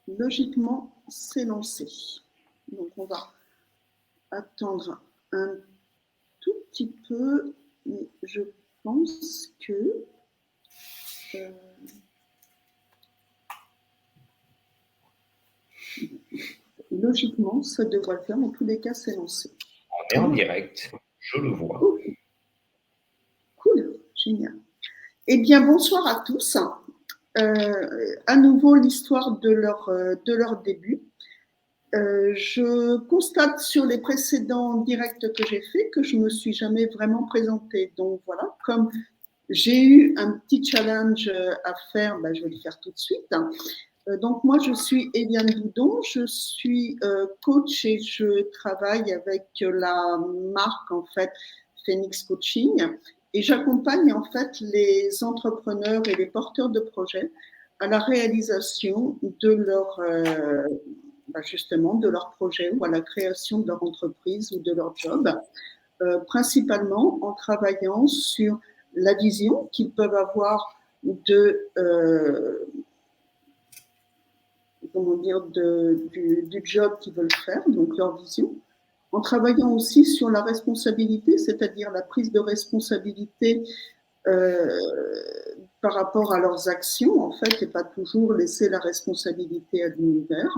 logiquement, c'est lancé. Donc, on va attendre un tout petit peu, mais je pense que logiquement, ça devrait le faire. En tous les cas, c'est lancé. On est en direct, je le vois. Cool, génial. Eh bien, bonsoir à tous. À nouveau, l'histoire de leur début. Je constate sur les précédents directs que j'ai faits que je ne me suis jamais vraiment présentée. Donc voilà, comme j'ai eu un petit challenge à faire, je vais le faire tout de suite. Donc moi, je suis Eliane Doudon, je suis coach et je travaille avec la marque en fait Phoenix Coaching et j'accompagne en fait les entrepreneurs et les porteurs de projets à la réalisation de leur justement de leur projet ou à la création de leur entreprise ou de leur job, principalement en travaillant sur la vision qu'ils peuvent avoir de du job qu'ils veulent faire, donc leur vision, en travaillant aussi sur la responsabilité, c'est-à-dire la prise de responsabilité par rapport à leurs actions, en fait, et pas toujours laisser la responsabilité à l'univers.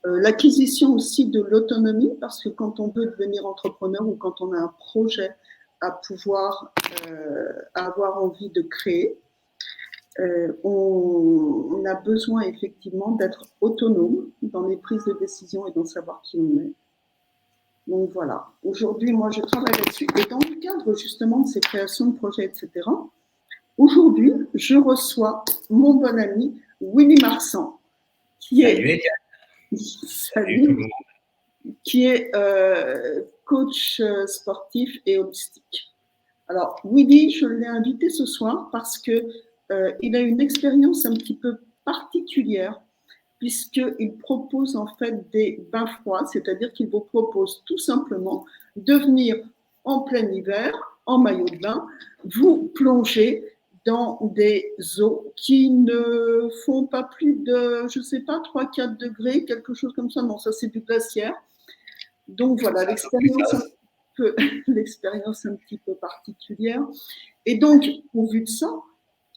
L'acquisition aussi de l'autonomie, parce que quand on veut devenir entrepreneur ou quand on a un projet à pouvoir avoir envie de créer, on a besoin effectivement d'être autonome dans les prises de décision et d'en savoir qui on est. Donc voilà, aujourd'hui, moi, je travaille là-dessus. Et dans le cadre justement de ces créations de projets, etc., aujourd'hui, je reçois mon bon ami Willy Marsan, qui est, salut, qui est coach sportif et holistique. Alors, Willy, je l'ai invité ce soir parce que il a une expérience un petit peu particulière puisqu'il propose en fait des bains froids, c'est-à-dire qu'il vous propose tout simplement de venir en plein hiver, en maillot de bain, vous plonger dans des eaux qui ne font pas plus de, je ne sais pas, 3-4 degrés, quelque chose comme ça. Non, ça c'est du glaciaire. Donc voilà, l'expérience un petit peu particulière. Et donc, au vu de ça,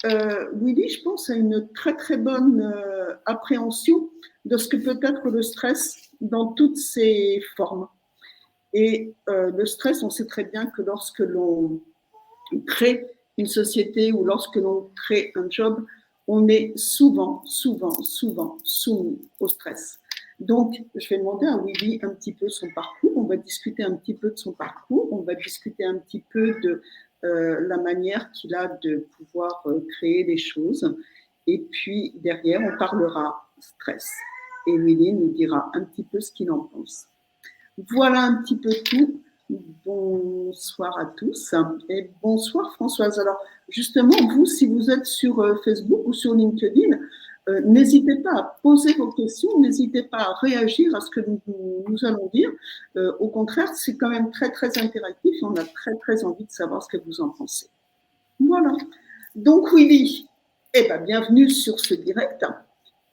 Willy, je pense, a une très très bonne appréhension de ce que peut être le stress dans toutes ses formes. Et le stress, on sait très bien que lorsque l'on crée une société ou lorsque l'on crée un job, on est souvent soumis au stress. Donc, je vais demander à Willy un petit peu son parcours. On va discuter un petit peu de son parcours. On va discuter un petit peu de la manière qu'il a de pouvoir créer les choses. Et puis, derrière, on parlera stress. Et Willy nous dira un petit peu ce qu'il en pense. Voilà un petit peu tout. Bonsoir à tous et bonsoir Françoise. Alors justement, vous, si vous êtes sur Facebook ou sur LinkedIn, n'hésitez pas à poser vos questions, n'hésitez pas à réagir à ce que nous allons dire. Au contraire, c'est quand même très très interactif et on a très très envie de savoir ce que vous en pensez. Voilà. Donc Willy, bienvenue sur ce direct.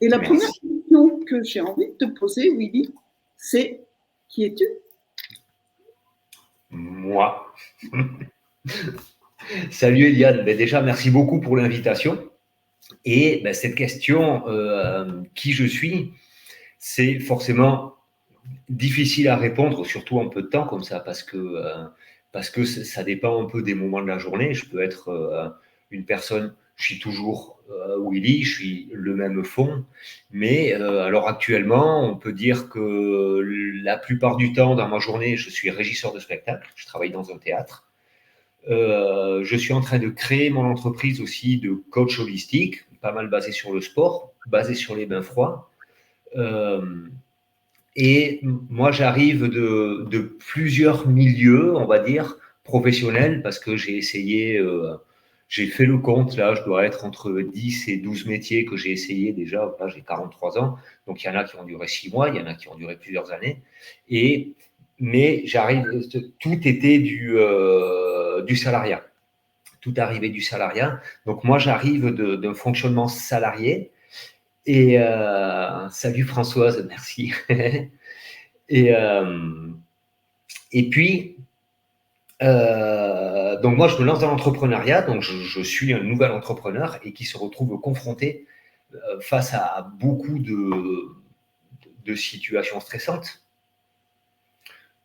Et la première question que j'ai envie de te poser, Willy, c'est qui es-tu? Moi. Salut Eliane, déjà merci beaucoup pour l'invitation. Et cette question, qui je suis, c'est forcément difficile à répondre, surtout en peu de temps comme ça, parce que ça dépend un peu des moments de la journée. Je peux être une personne, je suis toujours Willy, je suis le même fond, mais alors actuellement, on peut dire que la plupart du temps dans ma journée, je suis régisseur de spectacle, je travaille dans un théâtre. Je suis en train de créer mon entreprise aussi de coach holistique, pas mal basé sur le sport, basé sur les bains froids. Et moi, j'arrive de plusieurs milieux, on va dire, professionnels, parce que j'ai essayé, j'ai fait le compte, là, je dois être entre 10 et 12 métiers que j'ai essayé déjà. Là, j'ai 43 ans, donc il y en a qui ont duré 6 mois, il y en a qui ont duré plusieurs années. Mais j'arrive, tout était du salariat. Tout arrivait du salariat. Donc moi, j'arrive d'un fonctionnement salarié. Et salut Françoise, merci. et, et puis, donc moi, je me lance dans l'entrepreneuriat, donc je suis un nouvel entrepreneur et qui se retrouve confronté face à beaucoup de situations stressantes.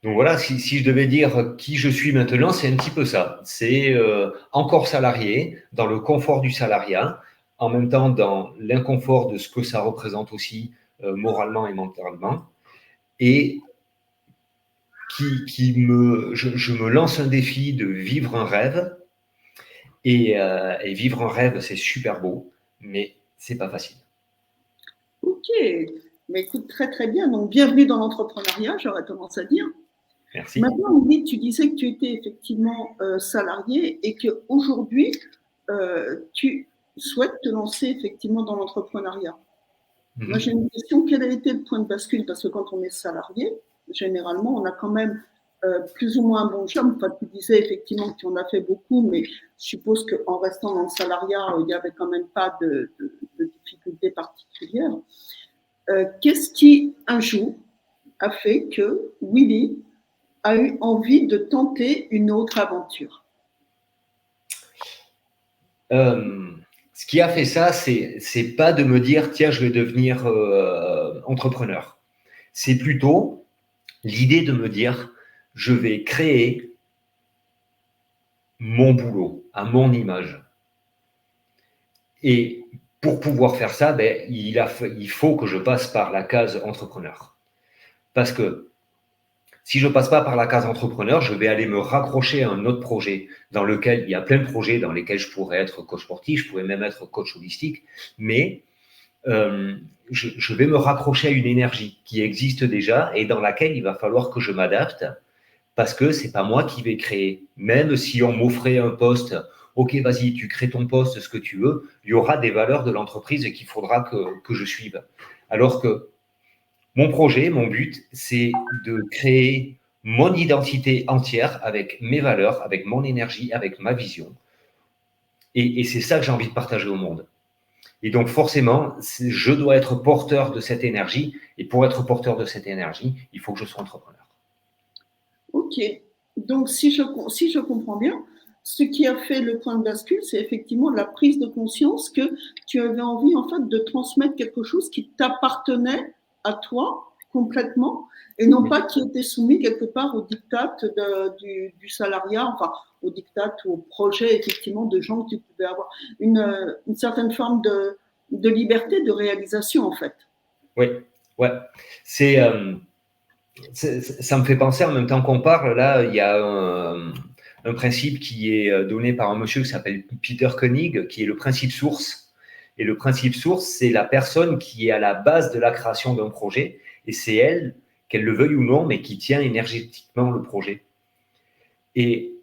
Donc voilà, si je devais dire qui je suis maintenant, c'est un petit peu ça. C'est encore salarié, dans le confort du salariat, en même temps dans l'inconfort de ce que ça représente aussi moralement et mentalement. Et je me lance un défi de vivre un rêve. Et vivre un rêve, c'est super beau, mais c'est pas facile. Ok, mais écoute, très très bien. Donc, bienvenue dans l'entrepreneuriat, j'aurais tendance à dire. Merci. Maintenant, Louis, tu disais que tu étais effectivement salarié et qu'aujourd'hui, tu souhaites te lancer effectivement dans l'entrepreneuriat. Moi, j'ai une question. Quel a été le point de bascule? Parce que quand on est salarié, généralement, on a quand même plus ou moins un bon job. Enfin, tu disais effectivement que tu en as fait beaucoup, mais je suppose qu'en restant dans le salariat, il n'y avait quand même pas de difficultés particulières. Qu'est-ce qui, un jour, a fait que Willy a eu envie de tenter une autre aventure? Ce qui a fait ça, c'est pas de me dire tiens, je vais devenir entrepreneur. C'est plutôt l'idée de me dire je vais créer mon boulot à mon image. Et pour pouvoir faire ça, ben, il faut que je passe par la case entrepreneur. Parce que si je ne passe pas par la case entrepreneur, je vais aller me raccrocher à un autre projet dans lequel il y a plein de projets dans lesquels je pourrais être coach sportif, je pourrais même être coach holistique, mais je vais me raccrocher à une énergie qui existe déjà et dans laquelle il va falloir que je m'adapte parce que c'est pas moi qui vais créer. Même si on m'offrait un poste, ok, vas-y, tu crées ton poste, ce que tu veux, il y aura des valeurs de l'entreprise qu'il faudra que je suive. Alors que mon projet, mon but, c'est de créer mon identité entière avec mes valeurs, avec mon énergie, avec ma vision. Et c'est ça que j'ai envie de partager au monde. Et donc forcément, je dois être porteur de cette énergie. Et pour être porteur de cette énergie, il faut que je sois entrepreneur. Ok. Donc, si je comprends bien, ce qui a fait le point de bascule, c'est effectivement la prise de conscience que tu avais envie, en fait, de transmettre quelque chose qui t'appartenait à toi complètement et non pas qui était soumis quelque part au diktat du salariat, enfin, au diktat ou au projet, effectivement, de gens que tu pouvais avoir. Une certaine forme de liberté de réalisation, en fait. Oui, ouais. Ça me fait penser en même temps qu'on parle, là, il y a un principe qui est donné par un monsieur qui s'appelle Peter Koenig, qui est le principe source. Et le principe source, c'est la personne qui est à la base de la création d'un projet, et c'est elle, qu'elle le veuille ou non, mais qui tient énergétiquement le projet. Et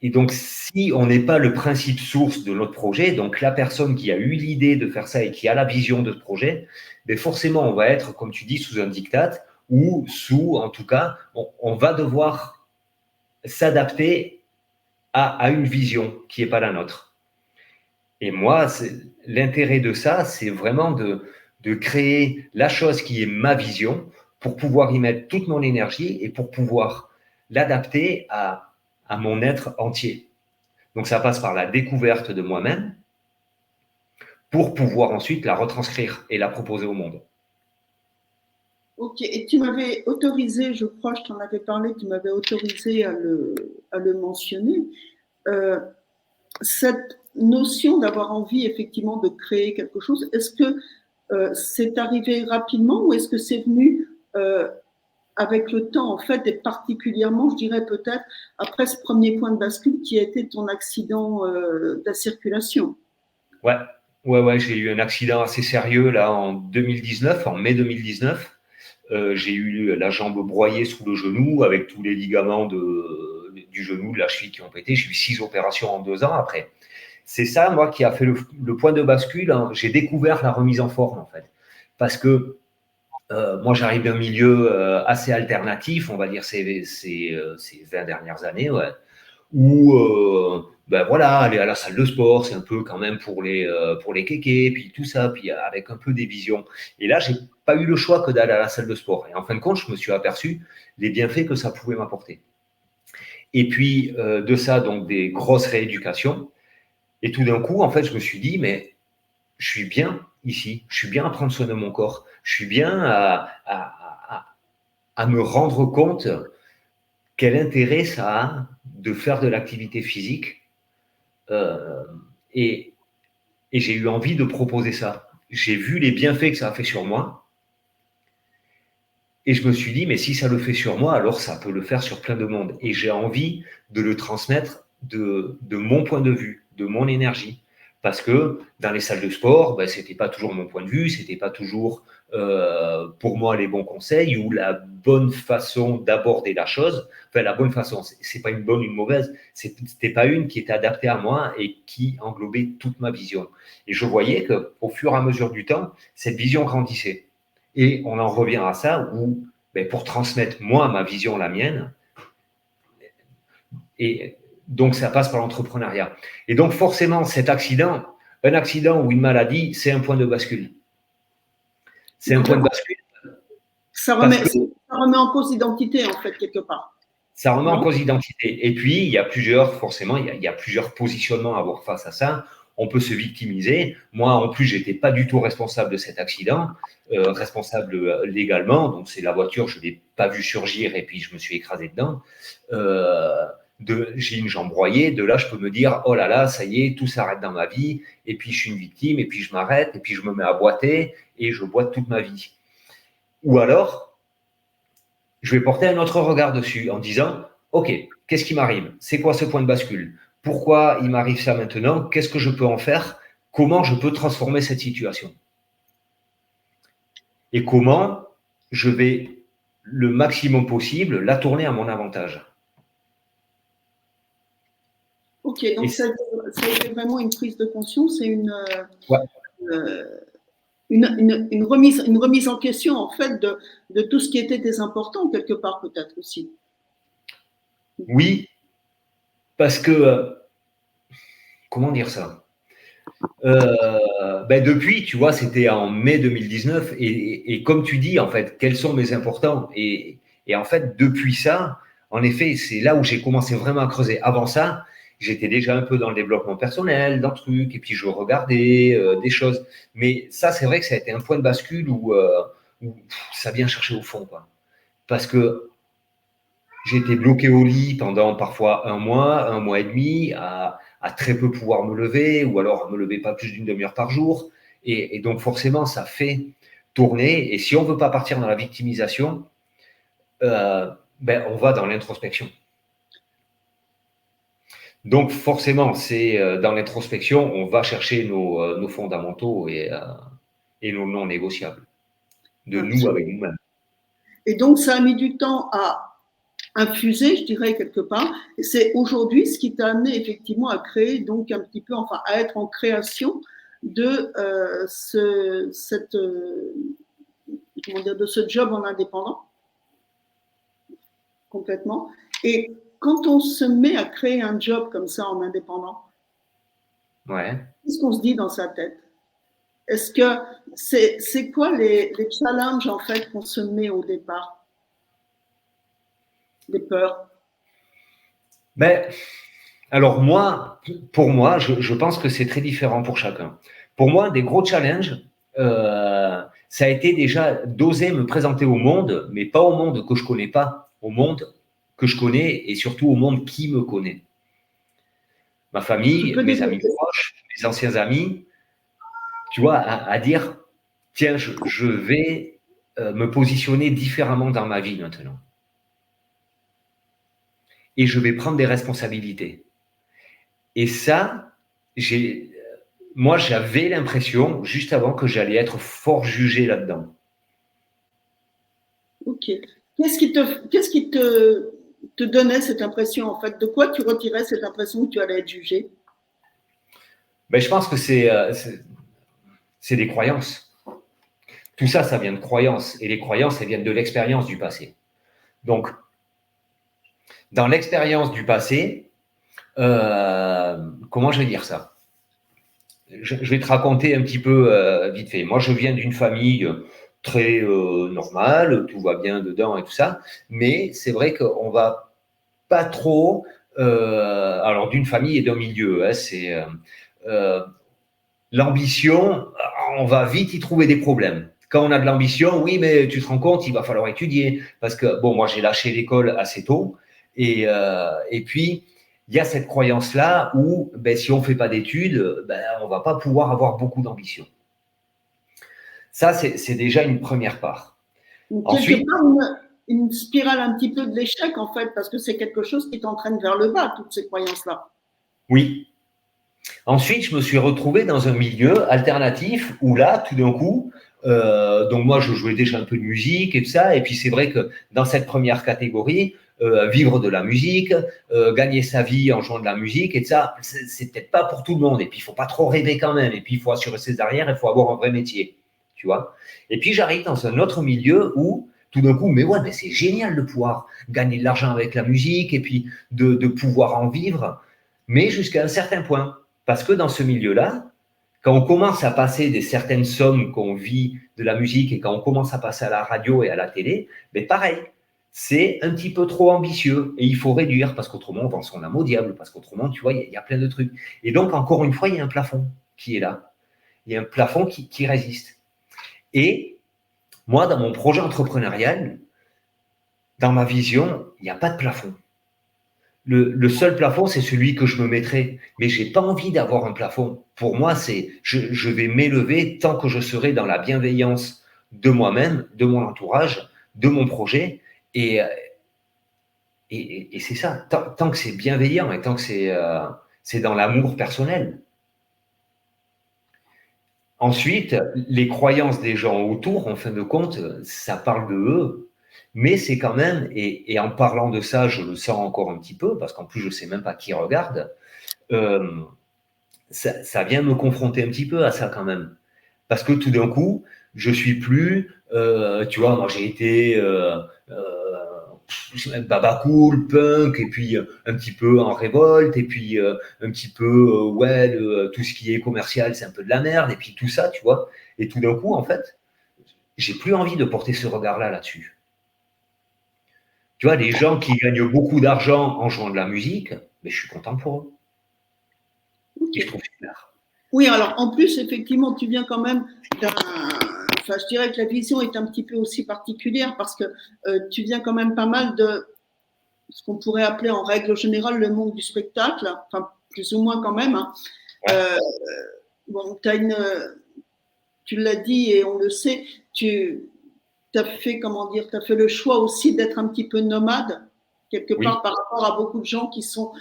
donc, si on n'est pas le principe source de notre projet, donc la personne qui a eu l'idée de faire ça et qui a la vision de ce projet, ben forcément, on va être, comme tu dis, sous un diktat ou en tout cas, on va devoir s'adapter à une vision qui n'est pas la nôtre. Et moi, l'intérêt de ça, c'est vraiment de créer la chose qui est ma vision pour pouvoir y mettre toute mon énergie et pour pouvoir l'adapter à mon être entier. Donc ça passe par la découverte de moi-même pour pouvoir ensuite la retranscrire et la proposer au monde. Ok, et tu m'avais autorisé, je crois, je t'en avais parlé, tu m'avais autorisé à le mentionner, euh, cette notion d'avoir envie effectivement de créer quelque chose, est-ce que c'est arrivé rapidement ou est-ce que c'est venu avec le temps en fait et particulièrement, je dirais peut-être, après ce premier point de bascule qui a été ton accident de la circulation? Ouais, j'ai eu un accident assez sérieux là en 2019, en mai 2019. J'ai eu la jambe broyée sous le genou avec tous les ligaments du genou, de la cheville qui ont pété. J'ai eu 6 opérations en 2 ans après. C'est ça, moi, qui a fait le point de bascule. Hein. J'ai découvert la remise en forme, en fait. Parce que moi, j'arrive d'un milieu assez alternatif, on va dire ces 20 dernières années, ouais, où ben voilà, aller à la salle de sport, c'est un peu quand même pour les kékés, puis tout ça, puis avec un peu des visions. Et là, j'ai pas eu le choix que d'aller à la salle de sport. Et en fin de compte, je me suis aperçu les bienfaits que ça pouvait m'apporter. Et puis de ça, donc des grosses rééducations. Et tout d'un coup, en fait, je me suis dit, mais je suis bien ici, je suis bien à prendre soin de mon corps, je suis bien à me rendre compte quel intérêt ça a de faire de l'activité physique. Euh, et, et j'ai eu envie de proposer ça. J'ai vu les bienfaits que ça a fait sur moi. Et je me suis dit, mais si ça le fait sur moi, alors ça peut le faire sur plein de monde. Et j'ai envie de le transmettre de mon point de vue, de mon énergie. Parce que dans les salles de sport, ben, ce n'était pas toujours mon point de vue, ce n'était pas toujours pour moi les bons conseils ou la bonne façon d'aborder la chose. Enfin, la bonne façon, c'est pas une bonne ou une mauvaise, c'était pas une qui était adaptée à moi et qui englobait toute ma vision. Et je voyais qu'au fur et à mesure du temps, cette vision grandissait. Et on en revient à ça où, ben, pour transmettre moi ma vision, la mienne, et donc ça passe par l'entrepreneuriat. Et donc forcément, cet accident, un accident ou une maladie, c'est un point de bascule. C'est un point de bascule. Ça remet en cause l'identité, en fait, quelque part. Ça remet en cause l'identité. Et puis, il y a plusieurs positionnements à avoir face à ça. On peut se victimiser. Moi, en plus, j'étais pas du tout responsable de cet accident, responsable légalement. Donc, c'est la voiture, je l'ai pas vu surgir et puis je me suis écrasé dedans. J'ai une jambe broyée. De là, je peux me dire, oh là là, ça y est, tout s'arrête dans ma vie. Et puis, je suis une victime. Et puis, je m'arrête. Et puis, je me mets à boiter et je boite toute ma vie. Ou alors, je vais porter un autre regard dessus en disant, OK, qu'est-ce qui m'arrive? C'est quoi ce point de bascule? Pourquoi il m'arrive ça maintenant? Qu'est-ce que je peux en faire? Comment je peux transformer cette situation? Et comment je vais, le maximum possible, la tourner à mon avantage? Ok, donc ça a été vraiment une prise de conscience et une remise en question, en fait, de tout ce qui était désimportant, quelque part, peut-être aussi. Oui, parce que, comment dire ça? Ben depuis, tu vois, c'était en mai 2019, et comme tu dis, en fait, quels sont mes importants? Et en fait, depuis ça, en effet, c'est là où j'ai commencé vraiment à creuser. Avant ça, j'étais déjà un peu dans le développement personnel, dans le truc, et puis je regardais des choses. Mais ça, c'est vrai que ça a été un point de bascule où ça vient chercher au fond, quoi. Parce que j'ai été bloqué au lit pendant parfois un mois et demi, à très peu pouvoir me lever, ou alors à me lever pas plus d'une demi-heure par jour. Et donc forcément, ça fait tourner. Et si on ne veut pas partir dans la victimisation, ben, on va dans l'introspection. Donc forcément, c'est dans l'introspection, on va chercher nos fondamentaux et nos non négociables de nous avec nous-mêmes. Et donc, ça a mis du temps à infusé, je dirais, quelque part. C'est aujourd'hui ce qui t'a amené effectivement à créer, donc un petit peu, enfin, à être en création de de ce job en indépendant, complètement. Et quand on se met à créer un job comme ça en indépendant, qu'est-ce qu'on se dit dans sa tête? Est-ce que c'est quoi les challenges en fait qu'on se met au départ? Les peurs? Mais alors moi, pour moi, je pense que c'est très différent pour chacun. Pour moi, des gros challenges, ça a été déjà d'oser me présenter au monde, mais pas au monde que je connais pas, au monde que je connais et surtout au monde qui me connaît. Ma famille, mes amis proches, mes anciens amis, tu vois, à dire, tiens, je vais me positionner différemment dans ma vie maintenant. Et je vais prendre des responsabilités. Et ça, moi, j'avais l'impression, juste avant, que j'allais être fort jugé là-dedans. Ok. Qu'est-ce qui te donnait cette impression, en fait? De quoi tu retirais cette impression que tu allais être jugé? Ben, je pense que c'est des croyances. Tout ça, ça vient de croyances. Et les croyances, elles viennent de l'expérience du passé. Donc, dans l'expérience du passé, comment je vais dire ça? Je vais te raconter un petit peu vite fait. Moi, je viens d'une famille très normale, tout va bien dedans et tout ça, mais c'est vrai qu'on va pas trop, alors d'une famille et d'un milieu, hein, c'est euh, l'ambition, on va vite y trouver des problèmes. Quand on a de l'ambition, oui, mais tu te rends compte, il va falloir étudier. Parce que, bon, moi, j'ai lâché l'école assez tôt. Et puis, il y a cette croyance-là où, ben, si on ne fait pas d'études, ben, on ne va pas pouvoir avoir beaucoup d'ambition. Ça, c'est déjà une première part. Donc, quelque Ensuite, part, une spirale un petit peu de l'échec, en fait, parce que c'est quelque chose qui t'entraîne vers le bas, toutes ces croyances-là. oui. Ensuite, je me suis retrouvé dans un milieu alternatif où là, tout d'un coup, donc moi, je jouais déjà un peu de musique et tout ça. Et puis, c'est vrai que dans cette première catégorie, vivre de la musique, gagner sa vie en jouant de la musique et tout ça, c'est peut-être pas pour tout le monde. Et puis, il faut pas trop rêver quand même. Et puis, il faut assurer ses arrières, il faut avoir un vrai métier, tu vois. Et puis, j'arrive dans un autre milieu où tout d'un coup, mais ouais, mais c'est génial de pouvoir gagner de l'argent avec la musique et puis de pouvoir en vivre, mais jusqu'à un certain point. Parce que dans ce milieu-là, quand on commence à passer des certaines sommes qu'on vit de la musique et quand on commence à passer à la radio et à la télé, ben pareil, c'est un petit peu trop ambitieux et il faut réduire parce qu'autrement on vend son âme au diable, parce qu'autrement, tu vois, il y a plein de trucs. Et donc, encore une fois, il y a un plafond qui est là. Il y a un plafond qui résiste. Et moi, dans mon projet entrepreneurial, dans ma vision, il n'y a pas de plafond. Le seul plafond, c'est celui que je me mettrai. Mais j'ai pas envie d'avoir un plafond. Pour moi, c'est je vais m'élever tant que je serai dans la bienveillance de moi-même, de mon entourage, de mon projet. Et, et c'est ça. Tant que c'est bienveillant et tant que c'est dans l'amour personnel. Ensuite, les croyances des gens autour, en fin de compte, ça parle de eux. Mais c'est quand même, et en parlant de ça, je le sens encore un petit peu, parce qu'en plus, je sais même pas qui regarde. Euh, ça vient me confronter un petit peu à ça quand même. Parce que tout d'un coup, je suis plus, tu vois, moi j'ai été baba cool, punk, et puis un petit peu en révolte, et puis un petit peu, ouais, tout ce qui est commercial, c'est un peu de la merde, et puis tout ça, tu vois. Et tout d'un coup, en fait, j'ai plus envie de porter ce regard-là là-dessus. Tu vois, les gens qui gagnent beaucoup d'argent en jouant de la musique, mais je suis content pour eux. Et je Okay. trouve super. Oui, alors en plus, effectivement, tu viens quand même d'un. Enfin, je dirais que la vision est un petit peu aussi particulière parce que tu viens quand même pas mal de ce qu'on pourrait appeler en règle générale le monde du spectacle, enfin plus ou moins quand même. Hein. Ouais. Bon, tu l'as dit et on le sait, tu as fait, comment dire, tu as fait le choix aussi d'être un petit peu nomade, quelque Oui, part par rapport à beaucoup de gens qui sont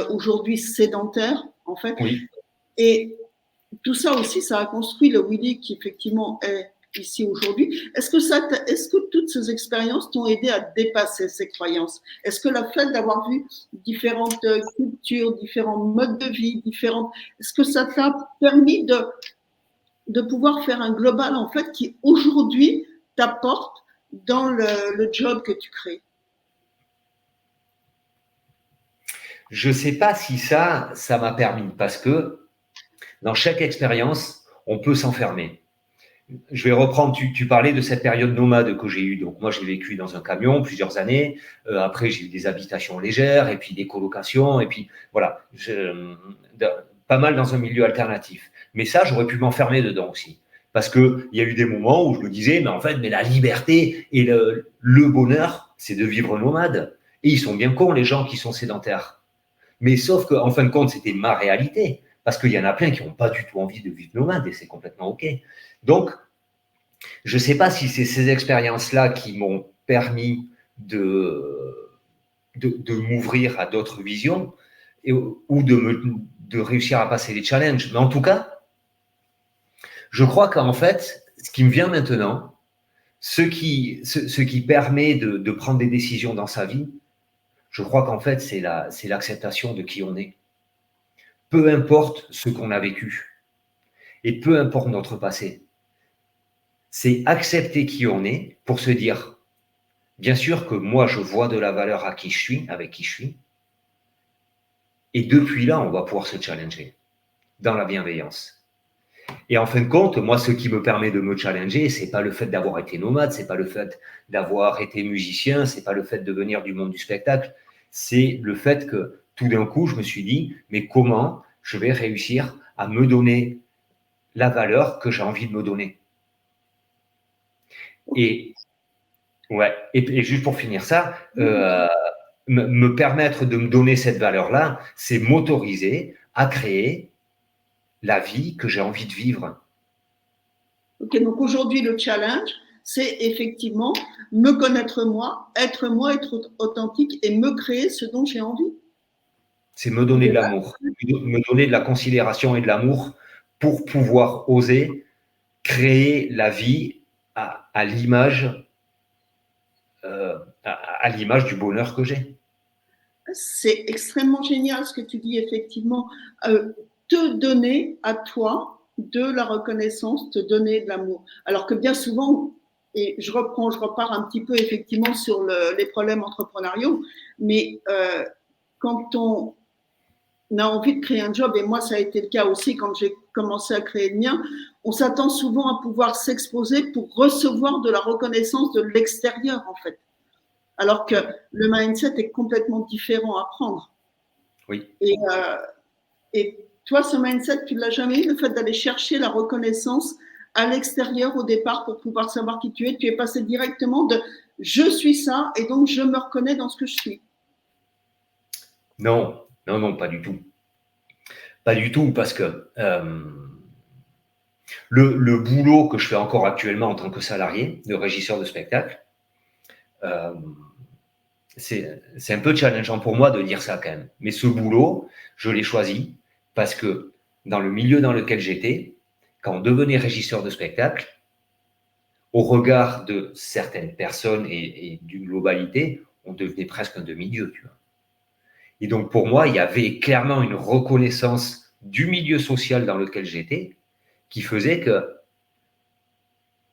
aujourd'hui sédentaires, en fait. oui. Et tout ça aussi, ça a construit le Willy qui effectivement est ici aujourd'hui. Est-ce que toutes ces expériences t'ont aidé à dépasser ces croyances? Est-ce que le fait d'avoir vu différentes cultures, différents modes de vie, est-ce que ça t'a permis de pouvoir faire un global en fait qui aujourd'hui t'apporte dans le job que tu crées? Je ne sais pas si ça m'a permis, parce que dans chaque expérience, on peut s'enfermer. Je vais reprendre, tu parlais de cette période nomade que j'ai eue. Donc moi, j'ai vécu dans un camion plusieurs années. Après, j'ai eu des habitations légères et puis des colocations. Et puis voilà, pas mal dans un milieu alternatif. Mais ça, j'aurais pu m'enfermer dedans aussi. Parce qu'il y a eu des moments où je me disais, mais en fait, mais la liberté et le bonheur, c'est de vivre nomade. Et ils sont bien cons, les gens qui sont sédentaires. Mais sauf qu'en fin de compte, c'était ma réalité. Parce qu'il y en a plein qui n'ont pas du tout envie de vivre nomade et c'est complètement OK. Donc, je ne sais pas si c'est ces expériences-là qui m'ont permis de m'ouvrir à d'autres visions ou de réussir à passer les challenges. Mais en tout cas, je crois qu'en fait, ce qui me vient maintenant, ce qui permet de prendre des décisions dans sa vie, je crois qu'en fait, c'est l'acceptation de qui on est. Peu importe ce qu'on a vécu et peu importe notre passé. C'est accepter qui on est pour se dire, bien sûr que moi, je vois de la valeur à qui je suis, avec qui je suis, Et depuis là, on va pouvoir se challenger dans la bienveillance. Et en fin de compte, moi, ce qui me permet de me challenger, c'est pas le fait d'avoir été nomade, c'est pas le fait d'avoir été musicien, c'est pas le fait de venir du monde du spectacle, c'est le fait que tout d'un coup, je me suis dit, mais comment je vais réussir à me donner la valeur que j'ai envie de me donner. Et ouais, et juste pour finir ça, me permettre de me donner cette valeur-là, c'est m'autoriser à créer la vie que j'ai envie de vivre. Ok, donc aujourd'hui, le challenge, c'est effectivement me connaître moi, être authentique et me créer ce dont j'ai envie. C'est me donner de l'amour, me donner de la considération et de l'amour pour pouvoir oser créer la vie à l'image à l'image du bonheur que j'ai. C'est extrêmement génial ce que tu dis, effectivement. Te donner à toi de la reconnaissance, te donner de l'amour. Alors que bien souvent, et je repars un petit peu effectivement sur les problèmes entrepreneuriaux, mais quand on a envie de créer un job, et moi ça a été le cas aussi quand j'ai commencé à créer le mien, on s'attend souvent à pouvoir s'exposer pour recevoir de la reconnaissance de l'extérieur en fait. Alors que le mindset est complètement différent à prendre. Oui. Et toi, ce mindset, tu ne l'as jamais eu, le fait d'aller chercher la reconnaissance à l'extérieur au départ pour pouvoir savoir qui tu es. Tu es passé directement de je suis ça et donc je me reconnais dans ce que je suis. Non, non, non, pas du tout. Pas du tout, parce que le boulot que je fais encore actuellement en tant que salarié de régisseur de spectacle, c'est un peu challengeant pour moi de dire ça quand même. Mais ce boulot, je l'ai choisi parce que dans le milieu dans lequel j'étais, quand on devenait régisseur de spectacle, au regard de certaines personnes et d'une globalité, on devenait presque un demi-dieu, tu vois. Et donc pour moi, il y avait clairement une reconnaissance du milieu social dans lequel j'étais qui faisait que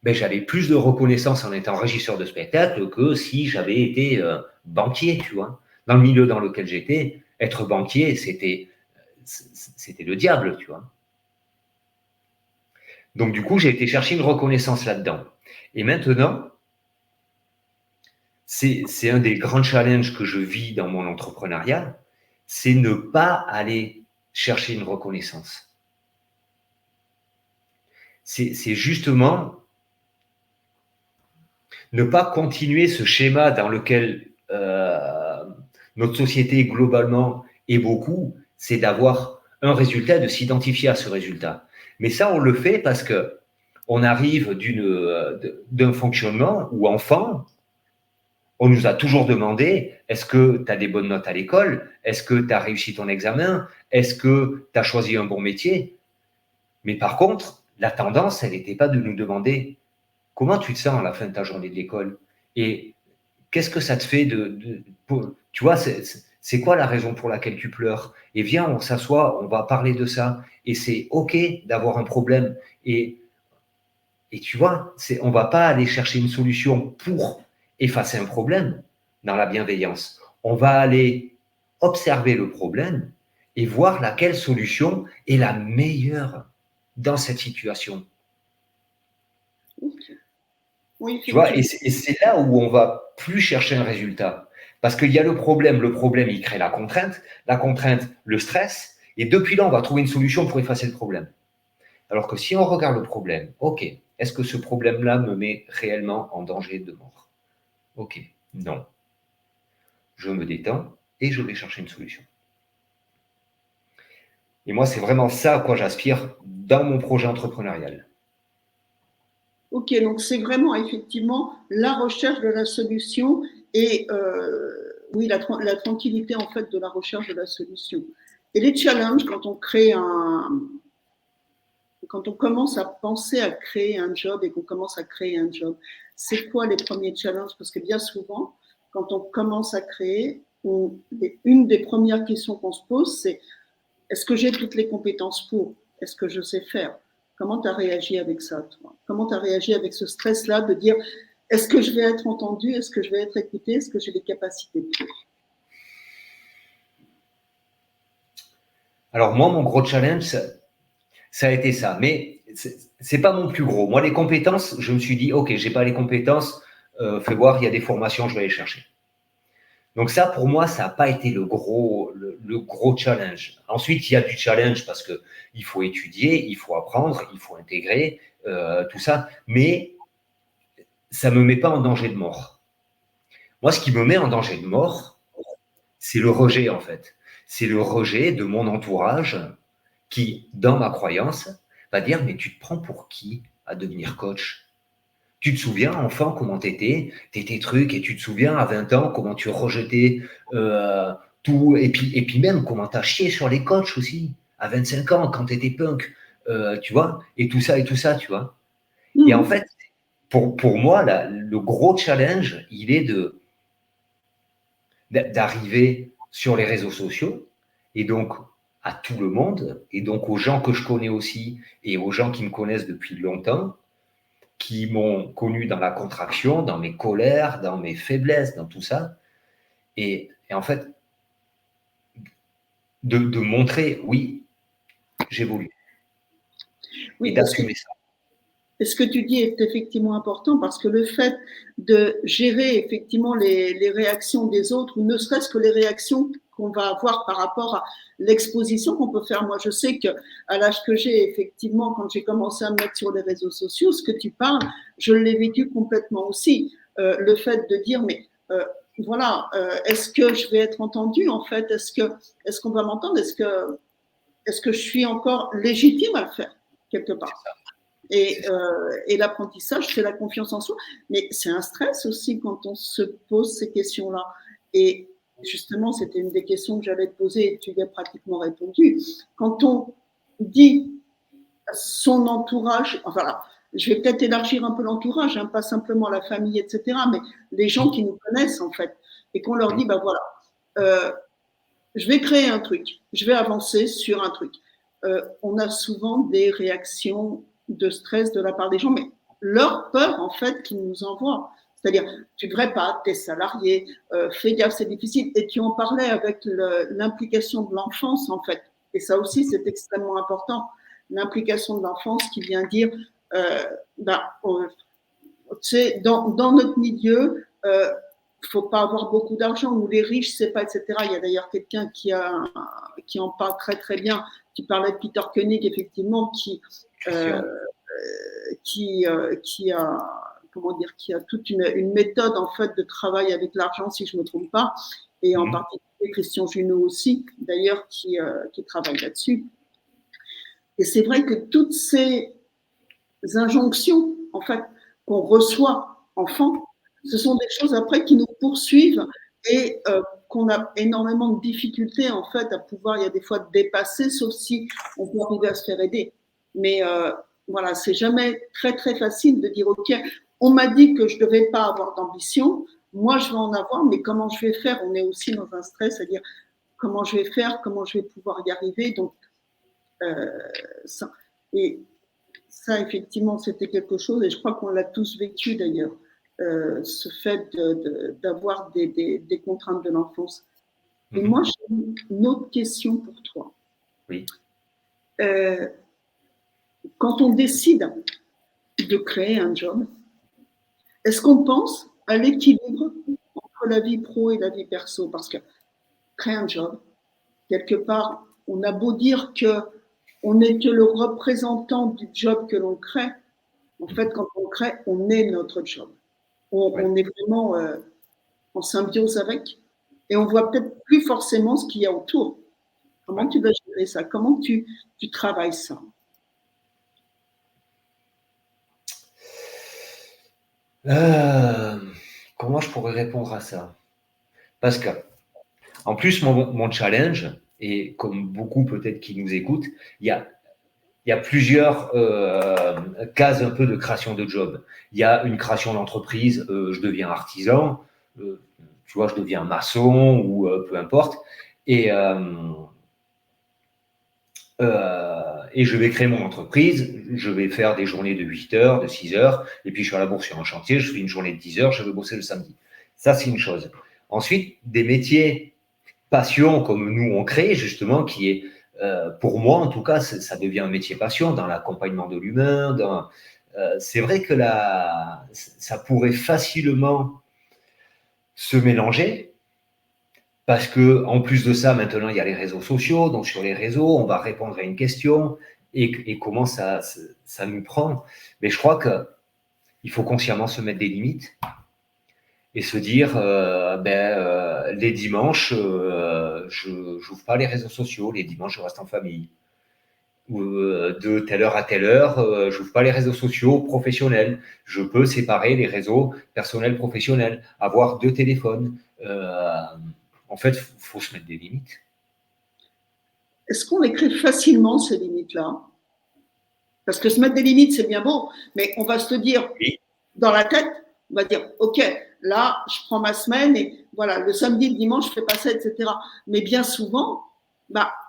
j'avais plus de reconnaissance en étant régisseur de spectacle que si j'avais été banquier, tu vois. Dans le milieu dans lequel j'étais, être banquier, c'était le diable, tu vois. Donc du coup, j'ai été chercher une reconnaissance là-dedans. Et maintenant, c'est un des grands challenges que je vis dans mon entrepreneuriat, c'est ne pas aller chercher une reconnaissance. C'est justement ne pas continuer ce schéma dans lequel notre société globalement est beaucoup, c'est d'avoir un résultat, de s'identifier à ce résultat. Mais ça, on le fait parce que on arrive d'un fonctionnement où enfant, on nous a toujours demandé, est-ce que tu as des bonnes notes à l'école? Est-ce que tu as réussi ton examen? Est-ce que tu as choisi un bon métier? Mais par contre, la tendance, elle n'était pas de nous demander comment tu te sens à la fin de ta journée de l'école et qu'est-ce que ça te fait tu vois, c'est quoi la raison pour laquelle tu pleures? Et viens, on s'assoit, on va parler de ça. Et c'est OK d'avoir un problème. Et tu vois, on ne va pas aller chercher une solution pour effacer un problème dans la bienveillance. On va aller observer le problème et voir laquelle solution est la meilleure dans cette situation. Okay. Oui, tu vois, et c'est là où on va plus chercher un résultat. Parce qu'il y a le problème, il crée la contrainte, le stress, et depuis là, on va trouver une solution pour effacer le problème. Alors que si on regarde le problème, ok, est-ce que ce problème-là me met réellement en danger de mort? Ok, non. Je me détends et je vais chercher une solution. Et moi, c'est vraiment ça à quoi j'aspire dans mon projet entrepreneurial. Ok, donc c'est vraiment effectivement la recherche de la solution et oui, la tranquillité en fait de la recherche de la solution. Et les challenges, quand on commence à penser à créer un job et qu'on commence à créer un job, c'est quoi les premiers challenges? Parce que bien souvent, quand on commence à créer, une des premières questions qu'on se pose, c'est est-ce que j'ai toutes les compétences pour? Est-ce que je sais faire? Comment tu as réagi avec ça, toi? Comment tu as réagi avec ce stress-là de dire est-ce que je vais être entendu? Est-ce que je vais être écouté? Est-ce que j'ai les capacités pour? Alors moi, mon gros challenge, ça a été ça. Mais c'est pas mon plus gros. Moi, les compétences, je me suis dit, OK, j'ai pas les compétences, fais voir, il y a des formations, je vais aller chercher. Donc ça, pour moi, ça n'a pas été le gros challenge. Ensuite, il y a du challenge parce que il faut étudier, il faut apprendre, il faut intégrer, tout ça. Mais ça me met pas en danger de mort. Moi, ce qui me met en danger de mort, c'est le rejet, en fait. C'est le rejet de mon entourage qui, dans ma croyance, va dire, mais tu te prends pour qui à devenir coach? Tu te souviens, enfant, comment t'étais truc, et tu te souviens, à 20 ans, comment tu rejetais tout, et puis même, comment t'as chié sur les coachs aussi, à 25 ans, quand t'étais punk, tu vois, et tout ça, tu vois. Et en fait, pour moi, là, le gros challenge, il est d'arriver sur les réseaux sociaux, et donc à tout le monde, et donc aux gens que je connais aussi, et aux gens qui me connaissent depuis longtemps, qui m'ont connu dans la contraction, dans mes colères, dans mes faiblesses, dans tout ça. Et en fait, de montrer, oui, j'évolue. Oui, et d'assumer ça. Et ce que tu dis est effectivement important parce que le fait de gérer effectivement les réactions des autres, ou ne serait-ce que les réactions qu'on va avoir par rapport à l'exposition qu'on peut faire. Moi, je sais que à l'âge que j'ai, effectivement, quand j'ai commencé à me mettre sur les réseaux sociaux, ce que tu parles, je l'ai vécu complètement aussi. Le fait de dire, mais voilà, est-ce que je vais être entendue en fait? Est-ce qu'on va m'entendre? Est-ce que je suis encore légitime à le faire quelque part? Et l'apprentissage, c'est la confiance en soi. Mais c'est un stress aussi quand on se pose ces questions-là. Et justement, c'était une des questions que j'allais te poser et tu y as pratiquement répondu. Quand on dit à son entourage, enfin, là, je vais peut-être élargir un peu l'entourage, hein, pas simplement la famille, etc., mais les gens qui nous connaissent, en fait, et qu'on leur dit, ben voilà, je vais créer un truc, je vais avancer sur un truc. On a souvent des réactions de stress de la part des gens, mais leur peur, en fait, qu'ils nous envoient. C'est-à-dire, tu ne devrais pas, t'es salarié, fais gaffe, c'est difficile. Et tu en parlais avec l'implication de l'enfance, en fait. Et ça aussi, c'est extrêmement important. L'implication de l'enfance qui vient dire, bah, tu sais, dans notre milieu, faut pas avoir beaucoup d'argent, ou les riches, c'est pas, etc. Il y a d'ailleurs quelqu'un qui en parle très très bien, qui parlait de Peter Koenig, effectivement, qui a, comment dire, qui a toute une méthode en fait de travail avec l'argent, si je me trompe pas, et en particulier Christian Junot aussi, d'ailleurs, qui travaille là-dessus. Et c'est vrai que toutes ces injonctions, en fait, qu'on reçoit enfant, ce sont des choses après qui nous poursuivent et qu'on a énormément de difficultés en fait à pouvoir, il y a des fois dépasser, sauf si on peut arriver à se faire aider. Mais voilà, c'est jamais très très facile de dire ok, on m'a dit que je ne devais pas avoir d'ambition, moi je vais en avoir, mais comment je vais faire? On est aussi dans un stress, c'est-à-dire comment je vais faire, comment je vais pouvoir y arriver. Donc ça. Et ça, effectivement, c'était quelque chose, et je crois qu'on l'a tous vécu d'ailleurs, ce fait d'avoir des contraintes de l'enfance. Et moi, j'ai une autre question pour toi. Oui. Quand on décide de créer un job, est-ce qu'on pense à l'équilibre entre la vie pro et la vie perso? Parce que créer un job, quelque part, on a beau dire qu'on n'est que le représentant du job que l'on crée, en fait, quand on crée, on est notre job. On est vraiment en symbiose avec et on voit peut-être plus forcément ce qu'il y a autour. Comment tu vas gérer ça? Comment tu travailles ça? Comment je pourrais répondre à ça? Parce que, en plus, mon challenge, et comme beaucoup peut-être qui nous écoutent, il y a plusieurs cases un peu de création de job. Il y a une création d'entreprise, je deviens artisan, tu vois, je deviens maçon ou peu importe, et je vais créer mon entreprise, je vais faire des journées de 8 heures, de 6 heures, et puis je suis à la bourse sur un chantier, je fais une journée de 10 heures, je vais bosser le samedi. Ça, c'est une chose. Ensuite, des métiers passion comme nous on crée, justement, qui est pour moi, en tout cas, ça devient un métier passion dans l'accompagnement de l'humain. C'est vrai que ça pourrait facilement se mélanger parce que en plus de ça, maintenant, il y a les réseaux sociaux. Donc, sur les réseaux, on va répondre à une question et comment ça nous prend. Mais je crois qu'il faut consciemment se mettre des limites et se dire les dimanches, je n'ouvre pas les réseaux sociaux. Les dimanches, je reste en famille. De telle heure à telle heure, je n'ouvre pas les réseaux sociaux professionnels. Je peux séparer les réseaux personnels professionnels, avoir 2 téléphones. En fait, il faut se mettre des limites. Est-ce qu'on les crée facilement, ces limites-là? Parce que se mettre des limites, c'est bien beau, mais on va se dire, Oui. dans la tête, on va dire, OK, là, je prends ma semaine et voilà, le samedi, le dimanche, je fais pas ça, etc. Mais bien souvent,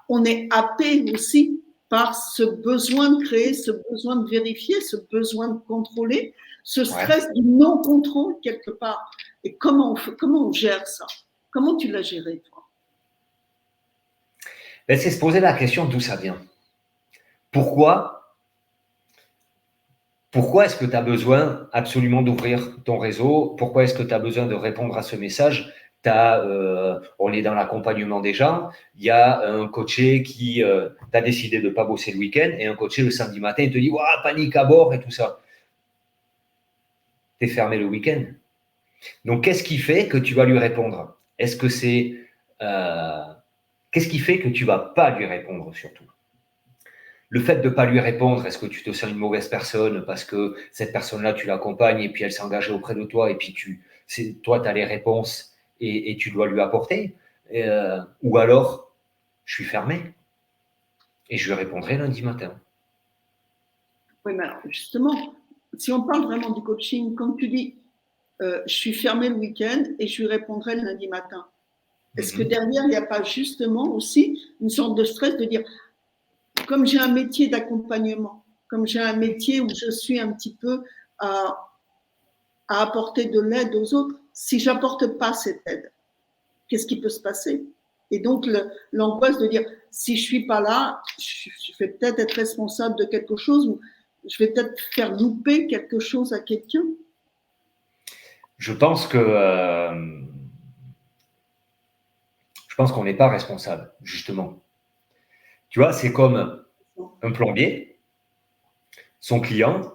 on est happé aussi par ce besoin de créer, ce besoin de vérifier, ce besoin de contrôler, ce stress du non-contrôle quelque part. Et comment on gère ça? Comment tu l'as géré, toi? C'est se poser la question d'où ça vient. Pourquoi est-ce que tu as besoin absolument d'ouvrir ton réseau? Pourquoi est-ce que tu as besoin de répondre à ce message? On est dans l'accompagnement des gens. Il y a un coaché qui t'a décidé de ne pas bosser le week-end et un coaché le samedi matin, il te dit panique à bord et tout ça. Tu es fermé le week-end. Donc, qu'est-ce qui fait que tu vas lui répondre? Est-ce que c'est. Qu'est-ce qui fait que tu ne vas pas lui répondre surtout? Le fait de ne pas lui répondre, est-ce que tu te sens une mauvaise personne parce que cette personne-là, tu l'accompagnes et puis elle s'est engagée auprès de toi et puis toi, tu as les réponses et tu dois lui apporter? Ou alors, je suis fermé et je lui répondrai lundi matin. Oui, mais alors justement, si on parle vraiment du coaching, quand tu dis je suis fermé le week-end et je lui répondrai le lundi matin, est-ce que derrière, il n'y a pas justement aussi une sorte de stress de dire, comme j'ai un métier d'accompagnement, comme j'ai un métier où je suis un petit peu à apporter de l'aide aux autres, si j'apporte pas cette aide, qu'est-ce qui peut se passer? Et donc l'angoisse de dire, si je suis pas là, je vais peut-être être responsable de quelque chose ou je vais peut-être faire louper quelque chose à quelqu'un. Je pense qu'on n'est pas responsable, justement. Tu vois, c'est comme un plombier, son client,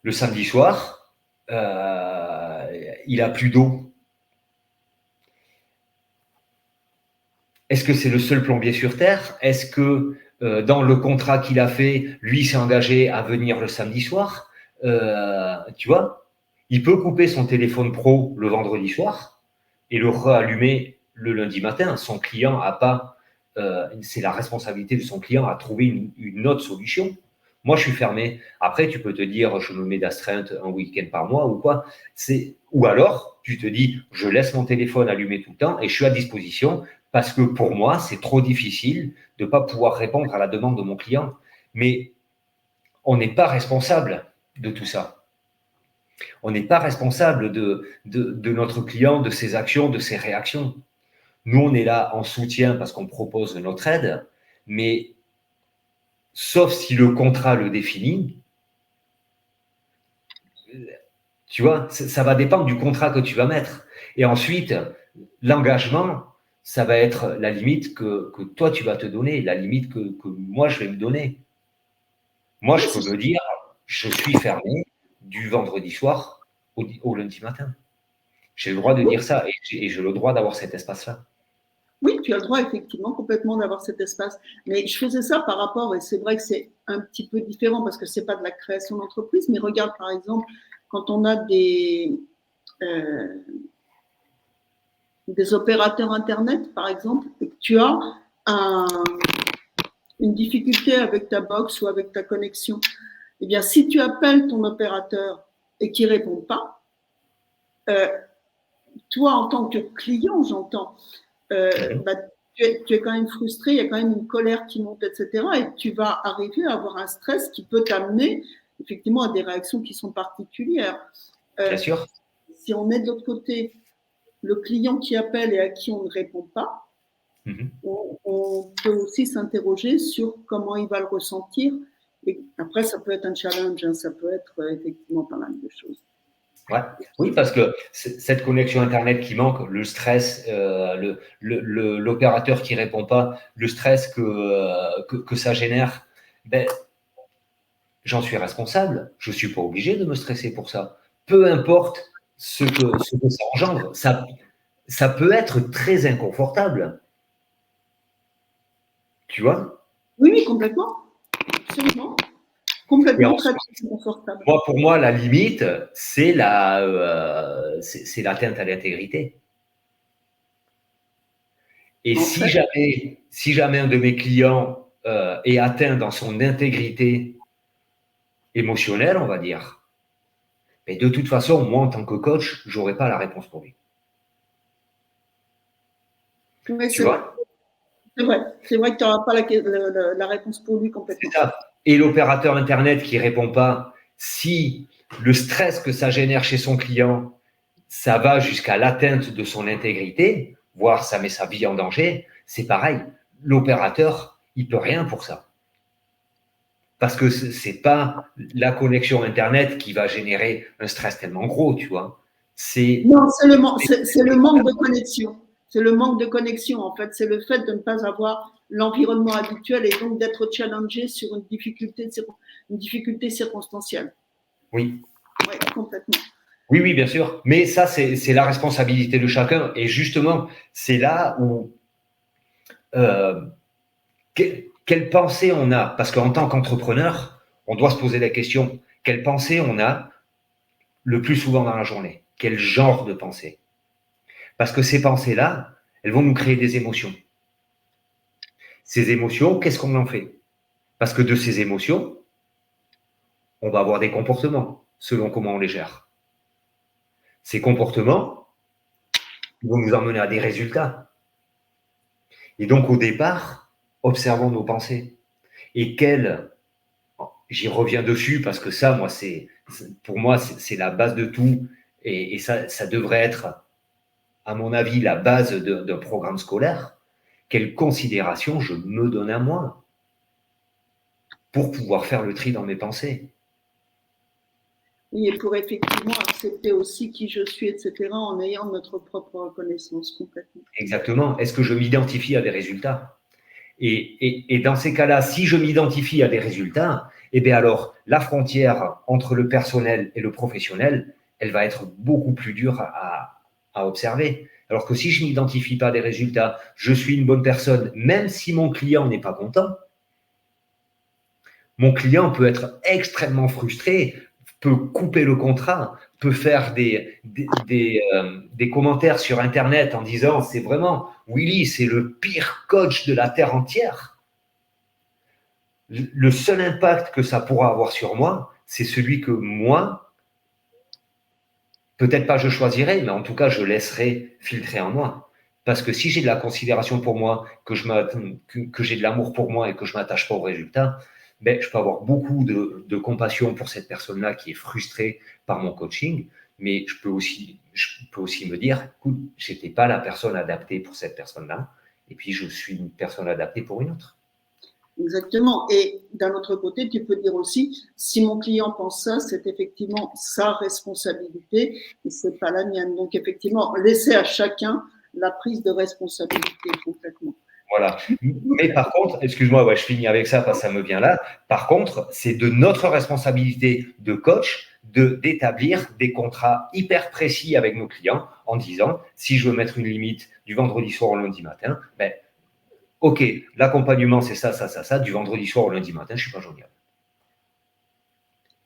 le samedi soir, il a plus d'eau. Est-ce que c'est le seul plombier sur Terre? Est-ce que dans le contrat qu'il a fait, lui s'est engagé à venir le samedi soir? Tu vois, il peut couper son téléphone pro le vendredi soir et le rallumer le lundi matin. Son client n'a pas. C'est la responsabilité de son client à trouver une autre solution. Moi, je suis fermé. Après, tu peux te dire, je me mets d'astreinte un week-end par mois ou quoi. Ou alors, tu te dis, je laisse mon téléphone allumé tout le temps et je suis à disposition parce que pour moi, c'est trop difficile de ne pas pouvoir répondre à la demande de mon client. Mais on n'est pas responsable de tout ça. On n'est pas responsable de notre client, de ses actions, de ses réactions. Nous, on est là en soutien parce qu'on propose notre aide, mais sauf si le contrat le définit, tu vois, ça va dépendre du contrat que tu vas mettre. Et ensuite, l'engagement, ça va être la limite que toi, tu vas te donner, la limite que moi, je vais me donner. Moi, je peux me dire, je suis fermé du vendredi soir au lundi matin. J'ai le droit de dire ça et j'ai le droit d'avoir cet espace-là. Oui, tu as le droit effectivement complètement d'avoir cet espace. Mais je faisais ça par rapport, et c'est vrai que c'est un petit peu différent parce que c'est pas de la création d'entreprise, mais regarde par exemple quand on a des opérateurs Internet, par exemple, et que tu as une difficulté avec ta box ou avec ta connexion, eh bien, si tu appelles ton opérateur et qu'il ne répond pas, toi, en tant que client, j'entends, tu es quand même frustré, il y a quand même une colère qui monte, etc. Et tu vas arriver à avoir un stress qui peut t'amener effectivement à des réactions qui sont particulières. Bien sûr. Si on est de l'autre côté, le client qui appelle et à qui on ne répond pas, on peut aussi s'interroger sur comment il va le ressentir. Et après, ça peut être un challenge, hein, ça peut être effectivement pas mal de choses. Ouais. Oui, parce que cette connexion Internet qui manque, le stress, l'opérateur qui répond pas, le stress que ça génère, ben, j'en suis responsable. Je suis pas obligé de me stresser pour ça. Peu importe ce que ça engendre, ça peut être très inconfortable. Tu vois? Oui, oui, complètement. Absolument. Complètement très confortable. Pour moi, la limite, c'est l'atteinte à l'intégrité. Et si jamais un de mes clients est atteint dans son intégrité émotionnelle, on va dire, mais de toute façon, moi, en tant que coach, je n'aurai pas la réponse pour lui. Oui, tu vois? C'est vrai que tu n'auras pas la réponse pour lui complètement. C'est ça. Et l'opérateur Internet qui ne répond pas, si le stress que ça génère chez son client, ça va jusqu'à l'atteinte de son intégrité, voire ça met sa vie en danger, c'est pareil. L'opérateur, il ne peut rien pour ça. Parce que ce n'est pas la connexion Internet qui va générer un stress tellement gros, tu vois. Non, c'est le manque de connexion. C'est le manque de connexion, en fait. C'est le fait de ne pas avoir l'environnement habituel et donc d'être challengé sur une difficulté circonstancielle. Oui. Oui, complètement. Oui, oui, bien sûr. Mais ça, c'est la responsabilité de chacun. Et justement, c'est là où quelle pensée on a. Parce qu'en tant qu'entrepreneur, on doit se poser la question, quelle pensée on a le plus souvent dans la journée? Quel genre de pensée? Parce que ces pensées-là, elles vont nous créer des émotions. Ces émotions, qu'est-ce qu'on en fait? Parce que de ces émotions, on va avoir des comportements selon comment on les gère. Ces comportements vont nous emmener à des résultats. Et donc, au départ, observons nos pensées. Et j'y reviens dessus parce que ça, moi, pour moi, c'est la base de tout. Et ça devrait être, à mon avis, la base d'un programme scolaire. Quelle considération je me donne à moi pour pouvoir faire le tri dans mes pensées. Oui, et pour effectivement accepter aussi qui je suis, etc., en ayant notre propre reconnaissance complètement. Exactement. Est-ce que je m'identifie à des résultats? Et dans ces cas-là, si je m'identifie à des résultats, eh bien alors, la frontière entre le personnel et le professionnel, elle va être beaucoup plus dure à observer. Alors que si je ne m'identifie pas à des résultats, je suis une bonne personne, même si mon client n'est pas content, mon client peut être extrêmement frustré, peut couper le contrat, peut faire des commentaires sur Internet en disant c'est vraiment, Willy, c'est le pire coach de la Terre entière. Le seul impact que ça pourra avoir sur moi, c'est celui que moi, peut-être pas je choisirai, mais en tout cas, je laisserai filtrer en moi. Parce que si j'ai de la considération pour moi, que j'ai de l'amour pour moi et que je ne m'attache pas aux résultats, ben, je peux avoir beaucoup de compassion pour cette personne-là qui est frustrée par mon coaching, mais je peux aussi me dire, écoute, je n'étais pas la personne adaptée pour cette personne-là, et puis je suis une personne adaptée pour une autre. Exactement. Et d'un autre côté, tu peux dire aussi, si mon client pense ça, c'est effectivement sa responsabilité et c'est pas la mienne. Donc effectivement, laisser à chacun la prise de responsabilité complètement. Voilà. Mais par contre, excuse-moi, ouais, je finis avec ça parce que ça me vient là. Par contre, c'est de notre responsabilité de coach d'établir des contrats hyper précis avec nos clients en disant, si je veux mettre une limite du vendredi soir au lundi matin, ben, OK, l'accompagnement, c'est ça, ça, ça, ça. Du vendredi soir au lundi matin, je ne suis pas joignable.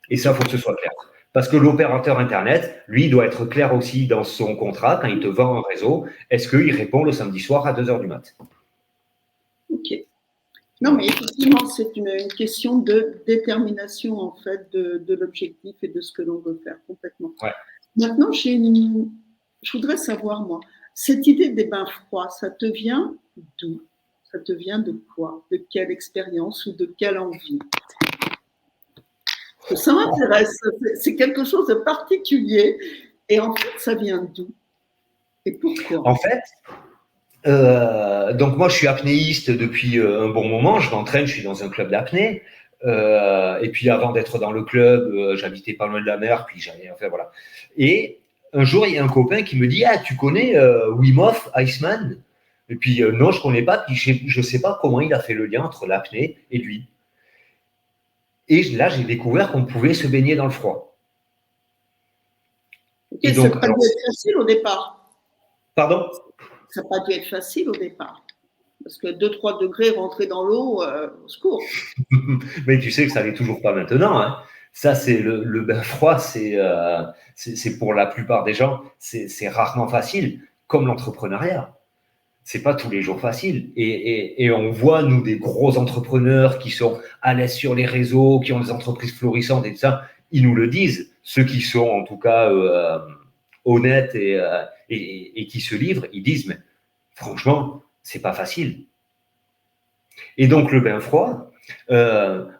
Et ça, il faut que ce soit clair. Parce que l'opérateur Internet, lui, doit être clair aussi dans son contrat, quand il te vend un réseau, est-ce qu'il répond le samedi soir à 2h du mat'? OK. Non, mais effectivement, c'est une question de détermination, en fait, de l'objectif et de ce que l'on veut faire complètement. Ouais. Maintenant, je voudrais savoir, moi, cette idée des bains froids, ça te vient d'où? Ça te vient de quoi? De quelle expérience ou de quelle envie? Ça m'intéresse, c'est quelque chose de particulier. Et en fait, ça vient d'où? Et pourquoi? En fait, Donc moi, je suis apnéiste depuis un bon moment. Je m'entraîne, je suis dans un club d'apnée. Et puis avant d'être dans le club, j'habitais pas loin de la mer. Puis j'allais, enfin voilà. Et un jour, il y a un copain qui me dit: ah, tu connais Wim Hof, Iceman? Et puis non, je connais pas. Puis je sais pas comment il a fait le lien entre l'apnée et lui. Et là, j'ai découvert qu'on pouvait se baigner dans le froid. Et donc, ça n'a pas dû être facile au départ. Pardon? Ça n'a pas dû être facile au départ. Parce que 2-3 degrés rentrer dans l'eau, au secours. Mais tu sais que ça n'est toujours pas maintenant. Hein. Ça, c'est le bain froid, c'est pour la plupart des gens, c'est rarement facile, comme l'entrepreneuriat. C'est pas tous les jours facile. Et on voit, nous, des gros entrepreneurs qui sont à l'aise sur les réseaux, qui ont des entreprises florissantes et tout ça, ils nous le disent. Ceux qui sont, en tout cas, honnêtes et qui se livrent, ils disent, mais franchement, c'est pas facile. Et donc, le bain froid,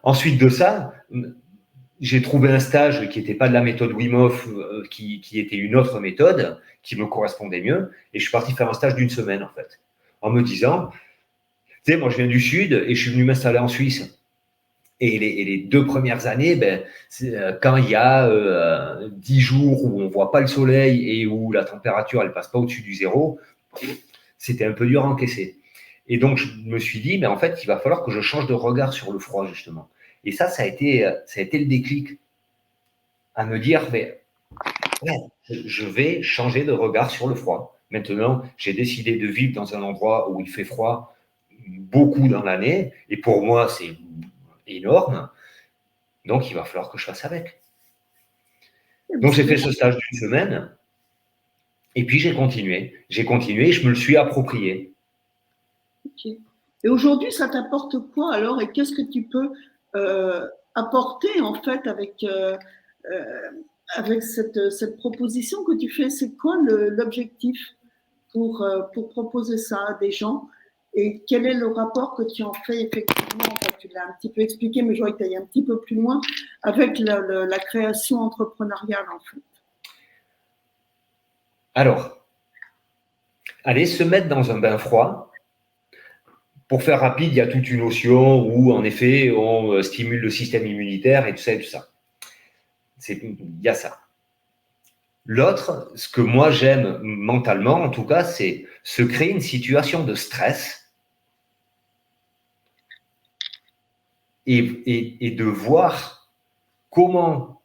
ensuite de ça, j'ai trouvé un stage qui n'était pas de la méthode Wim Hof, qui était une autre méthode, qui me correspondait mieux. Et je suis parti faire un stage d'1 semaine, en fait, en me disant, tu sais, moi, je viens du Sud et je suis venu m'installer en Suisse. Et les 2 premières années, quand il y a 10 jours où on ne voit pas le soleil et où la température, elle ne passe pas au-dessus du zéro, c'était un peu dur à encaisser. Et donc, je me suis dit, mais en fait, il va falloir que je change de regard sur le froid, justement. Et ça a été le déclic à me dire, mais ouais, je vais changer de regard sur le froid. Maintenant, j'ai décidé de vivre dans un endroit où il fait froid beaucoup dans l'année. Et pour moi, c'est énorme. Donc, il va falloir que je fasse avec. Donc, j'ai fait ce stage d'1 semaine. Et puis, j'ai continué. Et je me le suis approprié. Okay. Et aujourd'hui, ça t'apporte quoi alors? Et qu'est-ce que tu peux apporter en fait avec cette proposition que tu fais? C'est quoi l'objectif pour proposer ça à des gens? Et quel est le rapport que tu en fais effectivement? En fait, tu l'as un petit peu expliqué, mais j'aurais que tu ailles un petit peu plus loin avec la création entrepreneuriale en fait. Alors, aller se mettre dans un bain froid. Pour faire rapide, il y a toute une notion où, en effet, on stimule le système immunitaire et tout ça et tout ça. Il y a ça. L'autre, ce que moi j'aime mentalement, en tout cas, c'est se créer une situation de stress et de voir comment,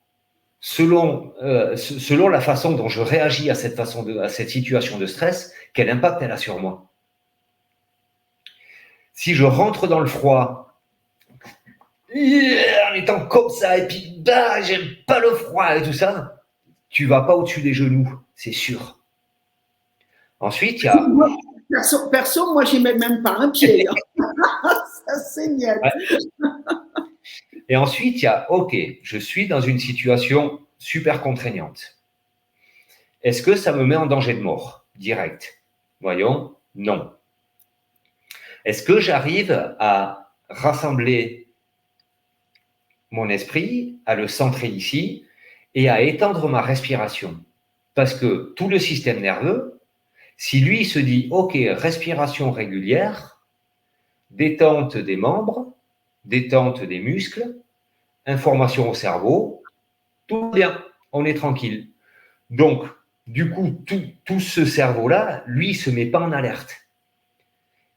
selon la façon dont je réagis à cette situation de stress, quel impact elle a sur moi. Si je rentre dans le froid, en étant comme ça, et puis j'aime pas le froid et tout ça, tu vas pas au-dessus des genoux, c'est sûr. Ensuite, il y a... Perso, moi, j'y mets même pas un pied. Ça, c'est net. Ouais. Et ensuite, il y a, OK, je suis dans une situation super contraignante. Est-ce que ça me met en danger de mort direct? Voyons, non. Est-ce que j'arrive à rassembler mon esprit, à le centrer ici et à étendre ma respiration? Parce que tout le système nerveux, si lui se dit, OK, respiration régulière, détente des membres, détente des muscles, information au cerveau, tout bien, on est tranquille. Donc, du coup, tout ce cerveau-là, lui, se met pas en alerte.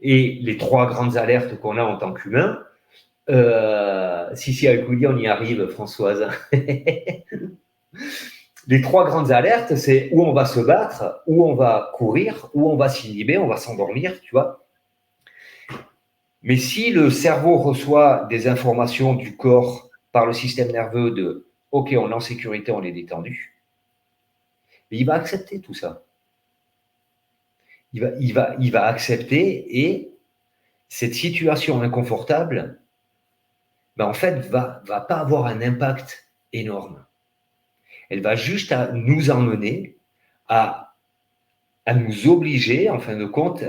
Et les 3 grandes alertes qu'on a en tant qu'humain, si, avec Willy, on y arrive, Françoise. Les 3 grandes alertes, c'est où on va se battre, où on va courir, où on va s'inhiber, on va s'endormir, tu vois. Mais si le cerveau reçoit des informations du corps par le système nerveux de « OK, on est en sécurité, on est détendu », il va accepter tout ça. Il va accepter et cette situation inconfortable, en fait, va pas avoir un impact énorme. Elle va juste nous emmener à nous obliger, en fin de compte,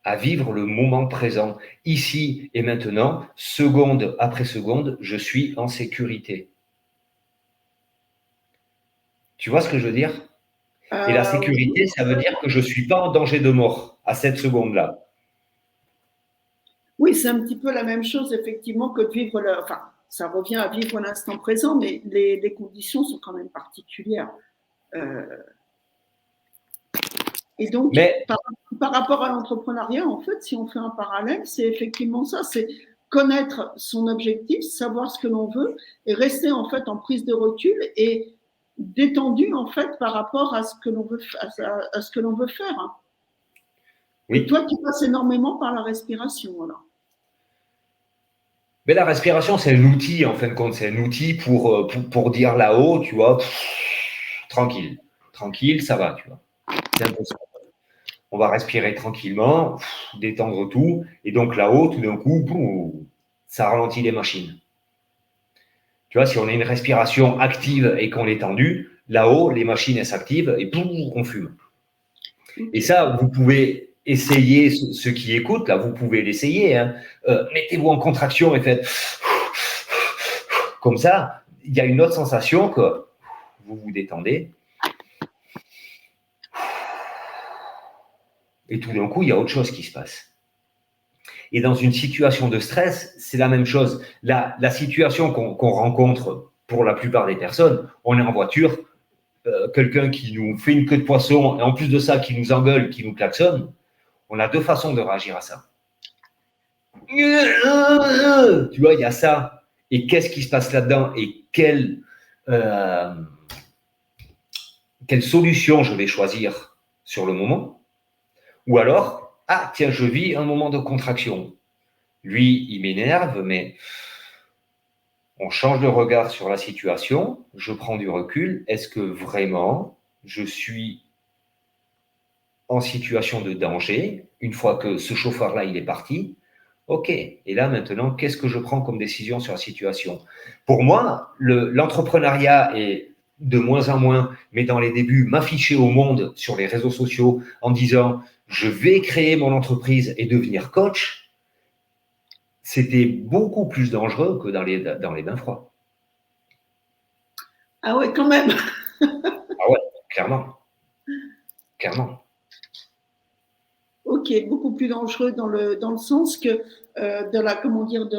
à vivre le moment présent. Ici et maintenant, seconde après seconde, je suis en sécurité. Tu vois ce que je veux dire? Et la sécurité, ça veut dire que je ne suis pas en danger de mort à cette seconde-là. Oui, c'est un petit peu la même chose, effectivement, que de vivre enfin, ça revient à vivre l'instant présent, mais les conditions sont quand même particulières. Et donc, par rapport à l'entrepreneuriat, en fait, si on fait un parallèle, c'est effectivement ça, c'est connaître son objectif, savoir ce que l'on veut et rester en fait en prise de recul et détendu en fait par rapport à ce que l'on veut, à ce que l'on veut faire. Oui. Et toi, tu passes énormément par la respiration, alors. Mais la respiration, c'est un outil, en fin de compte. C'est un outil pour dire là-haut, tu vois, tranquille. Tranquille, ça va, tu vois. C'est un peu ça. On va respirer tranquillement, détendre tout. Et donc là-haut, tout d'un coup, boum, ça ralentit les machines. Tu vois, si on a une respiration active et qu'on est tendu, là-haut, les machines, elles s'activent et boum, on fume. Et ça, vous pouvez essayer, ceux qui écoutent, là, vous pouvez l'essayer. Hein. Mettez-vous en contraction et faites comme ça. Il y a une autre sensation que vous vous détendez. Et tout d'un coup, il y a autre chose qui se passe. Et dans une situation de stress, c'est la même chose. La situation qu'on rencontre pour la plupart des personnes, on est en voiture, quelqu'un qui nous fait une queue de poisson, et en plus de ça, qui nous engueule, qui nous klaxonne, on a deux façons de réagir à ça. Tu vois, il y a ça. Et qu'est-ce qui se passe là-dedans et quelle solution je vais choisir sur le moment? Ou alors, ah tiens, je vis un moment de contraction. Lui, il m'énerve, mais on change de regard sur la situation, je prends du recul. Est-ce que vraiment je suis en situation de danger une fois que ce chauffeur-là, il est parti? Ok, et là maintenant, qu'est-ce que je prends comme décision sur la situation? Pour moi, l'entrepreneuriat est de moins en moins, mais dans les débuts, m'afficher au monde sur les réseaux sociaux en disant « je vais créer mon entreprise et devenir coach », c'était beaucoup plus dangereux que dans les bains froids. Ah ouais, quand même. Ah ouais, clairement. Clairement. Ok, beaucoup plus dangereux dans le sens que de la, comment dire, de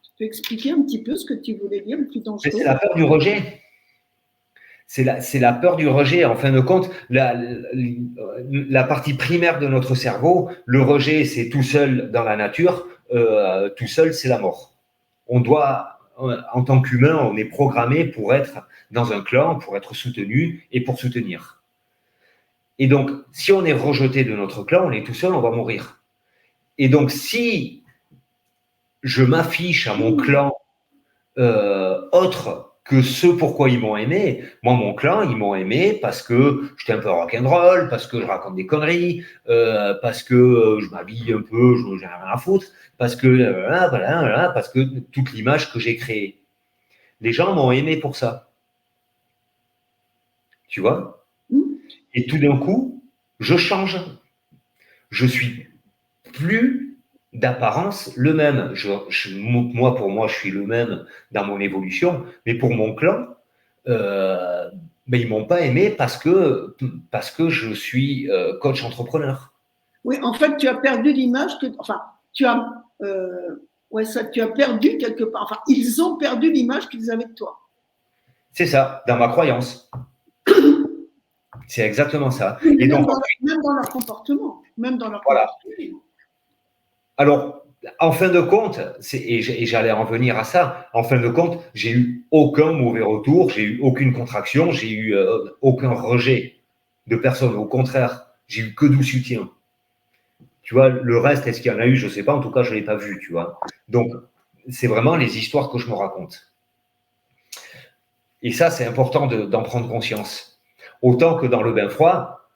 tu peux expliquer un petit peu ce que tu voulais dire, le plus dangereux? C'est la peur du rejet. C'est la peur du rejet. En fin de compte, la partie primaire de notre cerveau, le rejet, c'est tout seul dans la nature, tout seul, c'est la mort. On doit, en tant qu'humain, on est programmé pour être dans un clan, pour être soutenu et pour soutenir. Et donc, si on est rejeté de notre clan, on est tout seul, on va mourir. Et donc, si je m'affiche à mon clan autre que ce pourquoi ils m'ont aimé. Moi, mon clan, ils m'ont aimé parce que j'étais un peu rock'n'roll, parce que je raconte des conneries, parce que je m'habille un peu, j'ai rien à foutre, parce que voilà, parce que toute l'image que j'ai créée. Les gens m'ont aimé pour ça. Tu vois? Et tout d'un coup, je change. Je suis plus d'apparence le même. Moi, pour moi, je suis le même dans mon évolution, mais pour mon clan, ils m'ont pas aimé parce que je suis coach entrepreneur. Oui, en fait, tu as perdu l'image que, enfin, tu as, tu as perdu quelque part. Enfin, ils ont perdu l'image qu'ils avaient de toi. C'est ça, dans ma croyance. C'est exactement ça. Et donc, même dans leur comportement, comportement. Alors, en fin de compte, et j'allais en venir à ça, en fin de compte, j'ai eu aucun mauvais retour, j'ai eu aucune contraction, j'ai eu aucun rejet de personne. Au contraire, j'ai eu que du soutien. Tu vois, le reste, est-ce qu'il y en a eu? Je ne sais pas. En tout cas, je ne l'ai pas vu, tu vois. Donc, c'est vraiment les histoires que je me raconte. Et ça, c'est important d'en prendre conscience. Autant que dans le bain froid,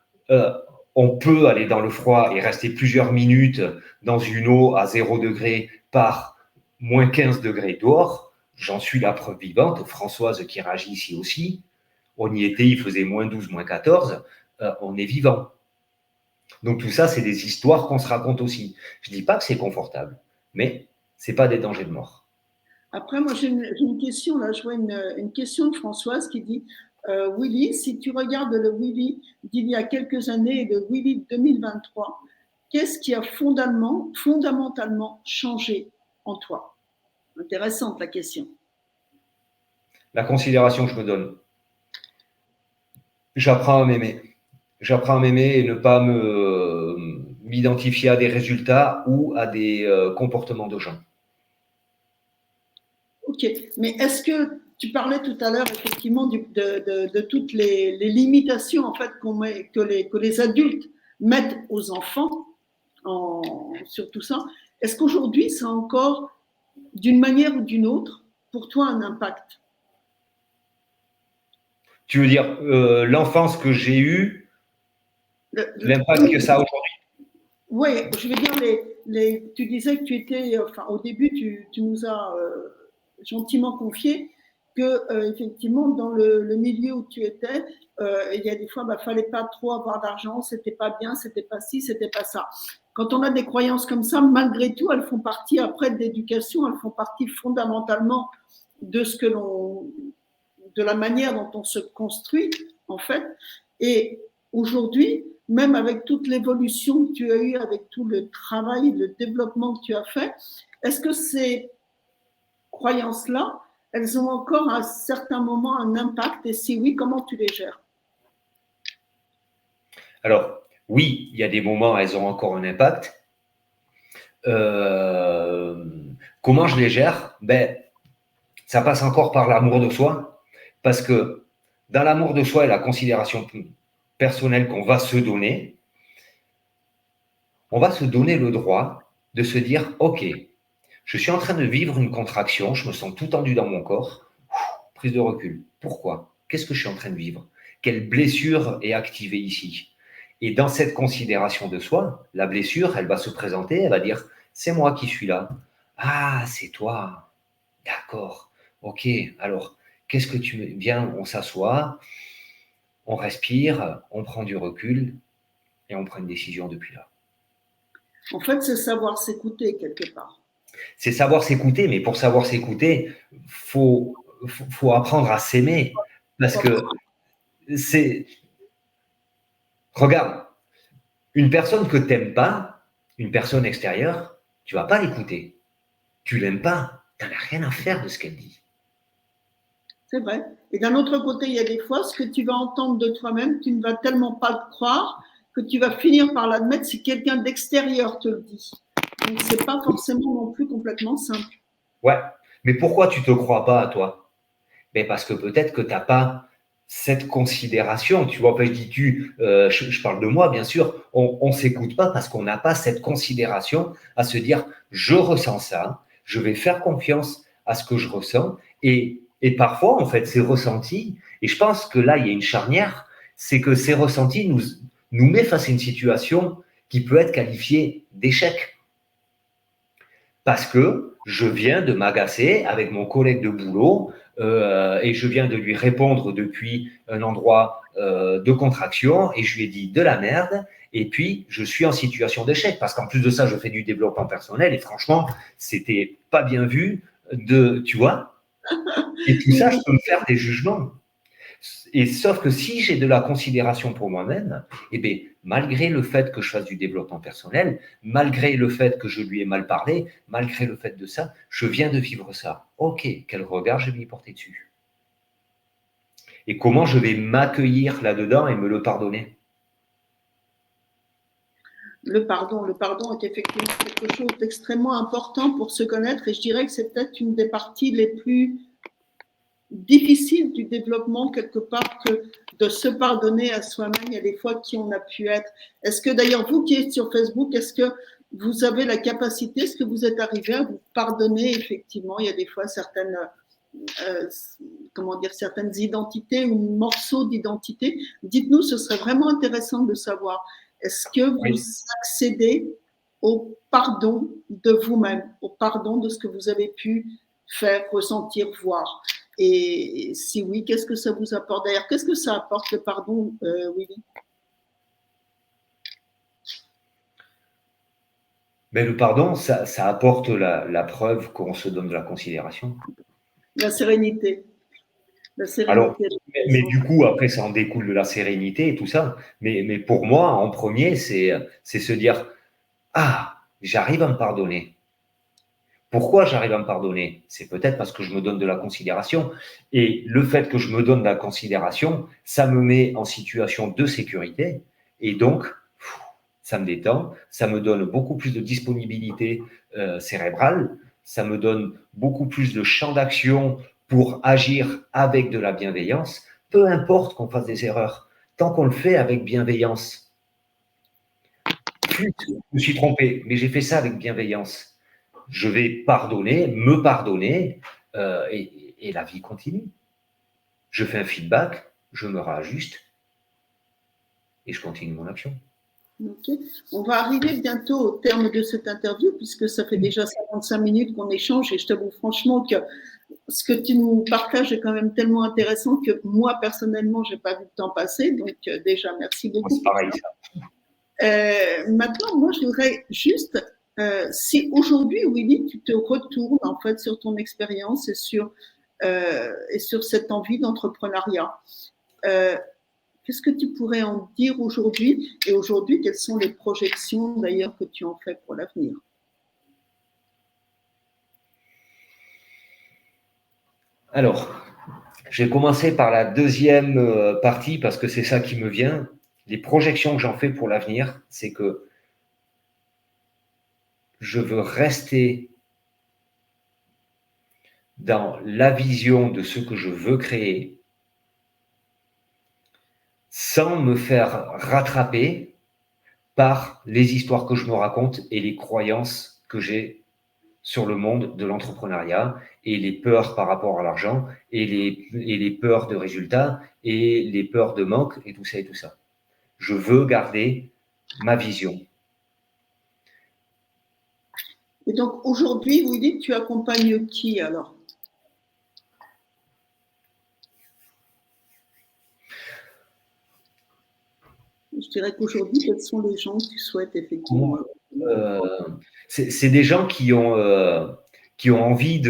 on peut aller dans le froid et rester plusieurs minutes dans une eau à 0 degré par moins 15 degrés dehors. J'en suis la preuve vivante. Françoise qui réagit ici aussi. On y était, il faisait moins 12, moins 14. On est vivant. Donc tout ça, c'est des histoires qu'on se raconte aussi. Je ne dis pas que c'est confortable, mais ce n'est pas des dangers de mort. Après, moi, j'ai une question, là, je vois une question de Françoise qui dit Willy, si tu regardes le Willy d'il y a quelques années et le Willy de 2023, qu'est-ce qui a fondamentalement changé en toi? Intéressante la question. La considération que je me donne. J'apprends à m'aimer. J'apprends à m'aimer et ne pas m'identifier à des résultats ou à des comportements de gens. Ok, mais est-ce que tu parlais tout à l'heure effectivement de toutes les limitations en fait que les adultes mettent aux enfants sur tout ça. Est-ce qu'aujourd'hui ça a encore d'une manière ou d'une autre pour toi un impact? Tu veux dire l'enfance que j'ai eue, l'impact que ça a aujourd'hui? Oui, je veux dire, tu disais que tu étais, enfin, au début, tu nous as gentiment confié que, effectivement, dans le milieu où tu étais, il y a des fois, bah, fallait pas trop avoir d'argent, c'était pas bien, c'était pas ci, c'était pas ça. Quand on a des croyances comme ça, malgré tout, elles font partie après de l'éducation, elles font partie fondamentalement de ce que de la manière dont on se construit, en fait. Et aujourd'hui, même avec toute l'évolution que tu as eue, avec tout le travail, le développement que tu as fait, est-ce que ces croyances-là, elles ont encore à un certain moment un impact? Et si oui, comment tu les gères? Alors, oui, il y a des moments, elles ont encore un impact. Euh, Comment je les gère? Ben, ça passe encore par l'amour de soi. Parce que dans l'amour de soi et la considération personnelle qu'on va se donner, on va se donner le droit de se dire, OK, je suis en train de vivre une contraction, je me sens tout tendu dans mon corps. Prise de recul. Pourquoi? Qu'est-ce que je suis en train de vivre? Quelle blessure est activée ici? Et dans cette considération de soi, la blessure, elle va se présenter, elle va dire, c'est moi qui suis là. Ah, c'est toi. D'accord. OK. Alors, qu'est-ce que tu veux? Viens, on s'assoit, on respire, on prend du recul et on prend une décision depuis là. En fait, c'est savoir s'écouter quelque part. C'est savoir s'écouter, mais pour savoir s'écouter, faut apprendre à s'aimer. Parce que c'est. Regarde, une personne que tu n'aimes pas, une personne extérieure, tu ne vas pas l'écouter. Tu l'aimes pas, tu n'en as rien à faire de ce qu'elle dit. C'est vrai. Et d'un autre côté, il y a des fois, ce que tu vas entendre de toi-même, tu ne vas tellement pas le croire que tu vas finir par l'admettre si quelqu'un d'extérieur te le dit. Donc, ce n'est pas forcément non plus complètement simple. Ouais, mais pourquoi tu ne te crois pas à toi? Mais parce que peut-être que tu n'as pas cette considération. Tu vois, je dis tu, je parle de moi, bien sûr. On ne s'écoute pas parce qu'on n'a pas cette considération à se dire je ressens ça, je vais faire confiance à ce que je ressens. Et parfois, en fait, ces ressentis, et je pense que là, il y a une charnière, c'est que ces ressentis nous met face à une situation qui peut être qualifiée d'échec. Parce que je viens de m'agacer avec mon collègue de boulot et je viens de lui répondre depuis un endroit de contraction et je lui ai dit de la merde et puis je suis en situation d'échec parce qu'en plus de ça, je fais du développement personnel et franchement, c'était pas bien vu tu vois, et tout ça, je peux me faire des jugements. Et sauf que si j'ai de la considération pour moi-même, eh bien, malgré le fait que je fasse du développement personnel, malgré le fait que je lui ai mal parlé, malgré le fait de ça, je viens de vivre ça. Ok, quel regard je vais y porter dessus? Et comment je vais m'accueillir là-dedans et me le pardonner? Le pardon est effectivement quelque chose d'extrêmement important pour se connaître et je dirais que c'est peut-être une des parties les plus difficiles du développement quelque part que de se pardonner à soi-même. Il y a des fois qui on a pu être. Est-ce que d'ailleurs vous qui êtes sur Facebook, est-ce que vous avez la capacité, est-ce que vous êtes arrivé à vous pardonner effectivement? Il y a des fois certaines comment dire, certaines identités ou morceaux d'identité. Dites-nous, ce serait vraiment intéressant de savoir. Est-ce que vous Oui. accédez au pardon de vous-même, au pardon de ce que vous avez pu faire, ressentir, voir? Et si oui, qu'est-ce que ça vous apporte? D'ailleurs, qu'est-ce que ça apporte le pardon, Willy? Mais le pardon, ça apporte la preuve qu'on se donne de la considération. La sérénité. La Alors, sérénité. mais du coup, après, ça en découle de la sérénité et tout ça. Mais pour moi, en premier, c'est se dire, ah, j'arrive à me pardonner. Pourquoi j'arrive à me pardonner? C'est peut-être parce que je me donne de la considération. Et le fait que je me donne de la considération, ça me met en situation de sécurité. Et donc, ça me détend, ça me donne beaucoup plus de disponibilité cérébrale, ça me donne beaucoup plus de champ d'action pour agir avec de la bienveillance. Peu importe qu'on fasse des erreurs, tant qu'on le fait avec bienveillance. Plus, je me suis trompé, mais j'ai fait ça avec bienveillance. Je vais pardonner, me pardonner, et la vie continue. Je fais un feedback, je me réajuste et je continue mon action. Okay. On va arriver bientôt au terme de cette interview puisque ça fait déjà 55 minutes qu'on échange et je t'avoue franchement que ce que tu nous partages est quand même tellement intéressant que moi personnellement j'ai pas vu le temps passer, donc déjà merci beaucoup. C'est pareil ça. Maintenant, moi, je voudrais juste, si aujourd'hui, Willy, tu te retournes en fait sur ton expérience et sur cette envie d'entrepreneuriat, qu'est-ce que tu pourrais en dire aujourd'hui? Et aujourd'hui, quelles sont les projections d'ailleurs que tu en fais pour l'avenir? Alors, je vais commencer par la deuxième partie parce que c'est ça qui me vient. Les projections que j'en fais pour l'avenir, c'est que je veux rester dans la vision de ce que je veux créer sans me faire rattraper par les histoires que je me raconte et les croyances que j'ai sur le monde de l'entrepreneuriat et les peurs par rapport à l'argent et les peurs de résultats et les peurs de manque et tout ça et tout ça. Je veux garder ma vision. Et donc aujourd'hui, Willy, tu accompagnes qui alors? Je dirais qu'aujourd'hui, quels sont les gens que tu souhaites effectivement? C'est des gens qui ont envie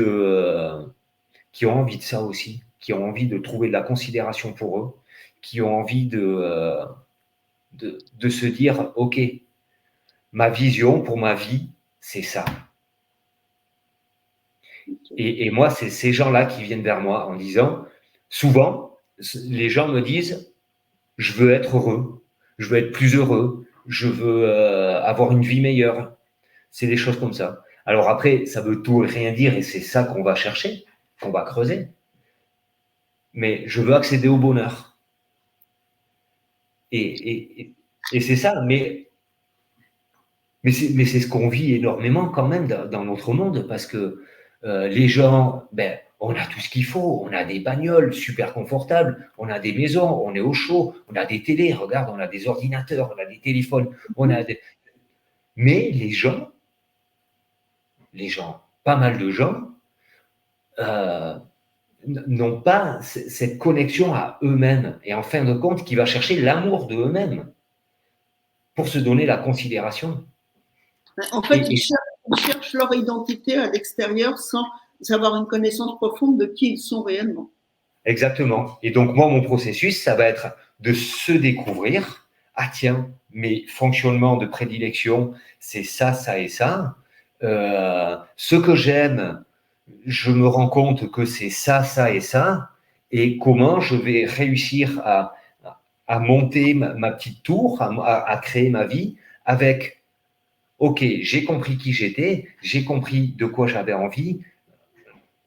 qui ont envie de ça aussi, qui ont envie de trouver de la considération pour eux, qui ont envie de se dire, OK, ma vision pour ma vie, c'est ça. Et moi, c'est ces gens-là qui viennent vers moi en disant, souvent, les gens me disent, je veux être heureux, je veux être plus heureux, je veux avoir une vie meilleure. C'est des choses comme ça. Alors après, ça veut tout et rien dire et c'est ça qu'on va chercher, qu'on va creuser. Mais je veux accéder au bonheur. Et c'est ça. Mais c'est ce qu'on vit énormément quand même dans notre monde parce que les gens, ben, on a tout ce qu'il faut. On a des bagnoles super confortables, on a des maisons, on est au chaud, on a des télés, regarde, on a des ordinateurs, on a des téléphones, mais les gens, pas mal de gens, n'ont pas cette connexion à eux-mêmes et en fin de compte, qui va chercher l'amour de eux-mêmes pour se donner la considération. En fait, ils cherchent leur identité à l'extérieur sans avoir une connaissance profonde de qui ils sont réellement. Exactement. Et donc, moi, mon processus, ça va être de se découvrir. Ah tiens, mes fonctionnements de prédilection, c'est ça, ça et ça. Ce que j'aime, je me rends compte que c'est ça, ça et ça. Et comment je vais réussir à monter ma petite tour, à créer ma vie avec, OK, j'ai compris qui j'étais, j'ai compris de quoi j'avais envie.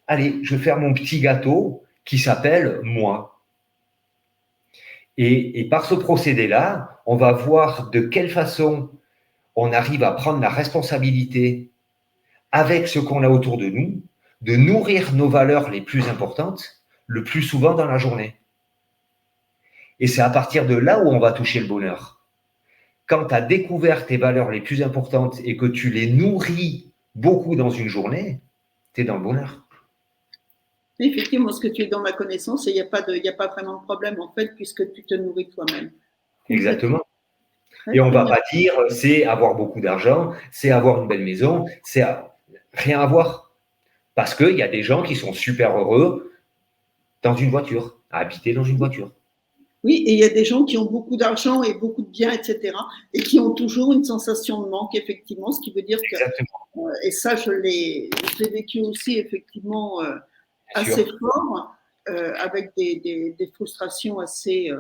Allez, je vais faire mon petit gâteau qui s'appelle moi. Et par ce procédé-là, on va voir de quelle façon on arrive à prendre la responsabilité avec ce qu'on a autour de nous, de nourrir nos valeurs les plus importantes le plus souvent dans la journée. Et c'est à partir de là où on va toucher le bonheur. Quand tu as découvert tes valeurs les plus importantes et que tu les nourris beaucoup dans une journée, tu es dans le bonheur. Effectivement, ce que tu es dans ma connaissance, et il n'y a pas vraiment de problème en fait, puisque tu te nourris toi-même. Exactement. Et on ne va pas dire c'est avoir beaucoup d'argent, c'est avoir une belle maison, rien avoir. Parce qu'il y a des gens qui sont super heureux dans une voiture, à habiter dans une voiture. Oui, et il y a des gens qui ont beaucoup d'argent et beaucoup de biens, etc., et qui ont toujours une sensation de manque, effectivement, ce qui veut dire que, et ça, je l'ai vécu aussi, effectivement, assez fort, avec des frustrations assez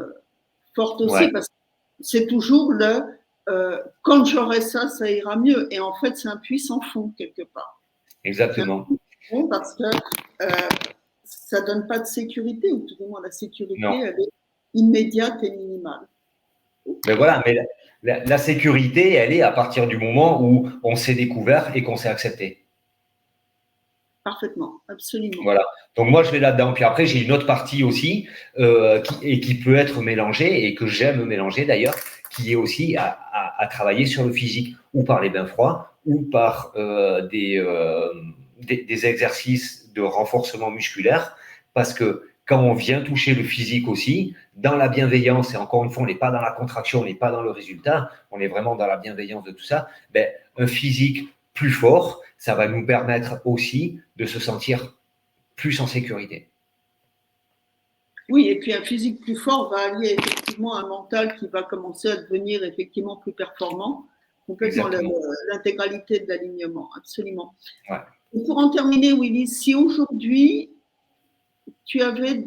fortes aussi, parce que c'est toujours quand j'aurai ça, ça ira mieux. Et en fait, c'est un puits sans fond, quelque part. Exactement. Parce que ça ne donne pas de sécurité, ou tout du moins la sécurité, elle est immédiate et minimale. Mais voilà, mais la sécurité, elle est à partir du moment où on s'est découvert et qu'on s'est accepté. Parfaitement, absolument. Voilà. Donc moi, je vais là-dedans. Puis après, j'ai une autre partie aussi qui peut être mélangée et que j'aime mélanger d'ailleurs, qui est aussi à travailler sur le physique, ou par les bains froids, ou par des exercices de renforcement musculaire, parce que quand on vient toucher le physique aussi, dans la bienveillance, et encore une fois, on n'est pas dans la contraction, on n'est pas dans le résultat, on est vraiment dans la bienveillance de tout ça, ben, un physique plus fort, ça va nous permettre aussi de se sentir plus en sécurité. Oui, et puis un physique plus fort va allier effectivement un mental qui va commencer à devenir effectivement plus performant, complètement l'intégralité de l'alignement, absolument. Ouais. Et pour en terminer, Willy, si aujourd'hui tu avais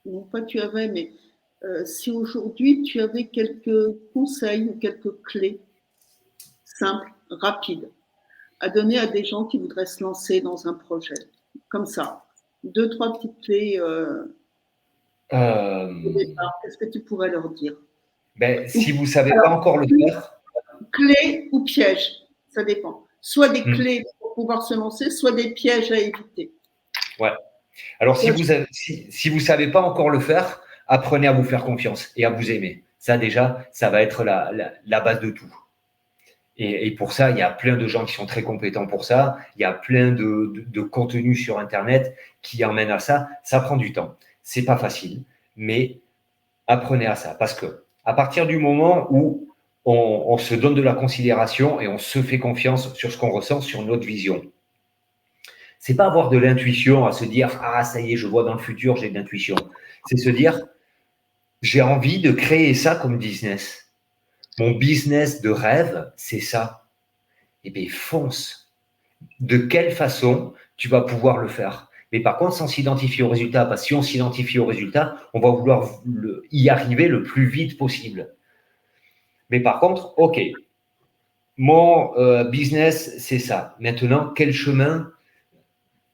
non pas tu avais, mais si aujourd'hui tu avais quelques conseils ou quelques clés simples, rapides, à donner à des gens qui voudraient se lancer dans un projet, comme ça, 2-3 petites clés au départ, qu'est-ce que tu pourrais leur dire? Ben, si vous ne savez pas encore le faire. Clés ou pièges, ça dépend. Soit des clés pour pouvoir se lancer, soit des pièges à éviter. Ouais. Alors, si vous savez pas encore le faire, apprenez à vous faire confiance et à vous aimer. Ça, déjà, ça va être la base de tout. Et pour ça, il y a plein de gens qui sont très compétents pour ça. Il y a plein de contenus sur Internet qui emmènent à ça. Ça prend du temps. C'est pas facile, mais apprenez à ça. Parce que à partir du moment où on se donne de la considération et on se fait confiance sur ce qu'on ressent, sur notre vision, c'est pas avoir de l'intuition à se dire ah ça y est, je vois dans le futur, j'ai de l'intuition. C'est se dire j'ai envie de créer ça comme business. Mon business de rêve, c'est ça. Eh bien, fonce. De quelle façon tu vas pouvoir le faire? Mais par contre, sans s'identifier au résultat, parce que si on s'identifie au résultat, on va vouloir y arriver le plus vite possible. Mais par contre, OK, mon business, c'est ça. Maintenant, quel chemin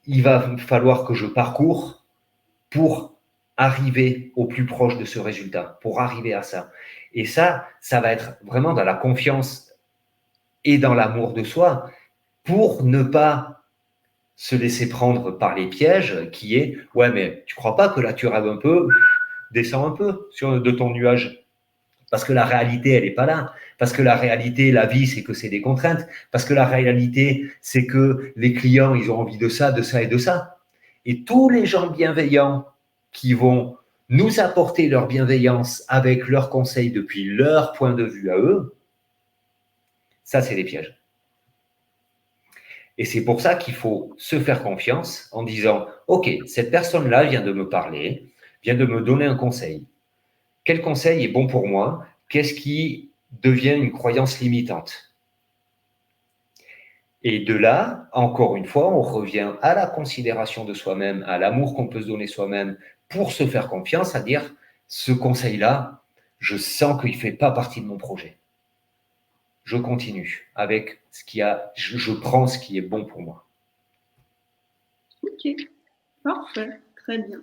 il va falloir que je parcours pour arriver au plus proche de ce résultat, pour arriver à ça. Et ça va être vraiment dans la confiance et dans l'amour de soi, pour ne pas se laisser prendre par les pièges qui est « ouais, mais tu crois pas que là, tu rêves un peu, descends un peu de ton nuage ». Parce que la réalité, elle n'est pas là. Parce que la réalité, la vie, c'est que c'est des contraintes. Parce que la réalité, c'est que les clients, ils ont envie de ça et de ça. Et tous les gens bienveillants qui vont nous apporter leur bienveillance avec leurs conseils depuis leur point de vue à eux, ça, c'est des pièges. Et c'est pour ça qu'il faut se faire confiance en disant « Ok, cette personne-là vient de me parler, vient de me donner un conseil. Quel conseil est bon pour moi? Qu'est-ce qui devient une croyance limitante ?» Et de là, encore une fois, on revient à la considération de soi-même, à l'amour qu'on peut se donner soi-même pour se faire confiance, à dire ce conseil-là, je sens qu'il ne fait pas partie de mon projet. Je continue avec ce qu'il y a, je prends ce qui est bon pour moi. Ok, parfait, très bien.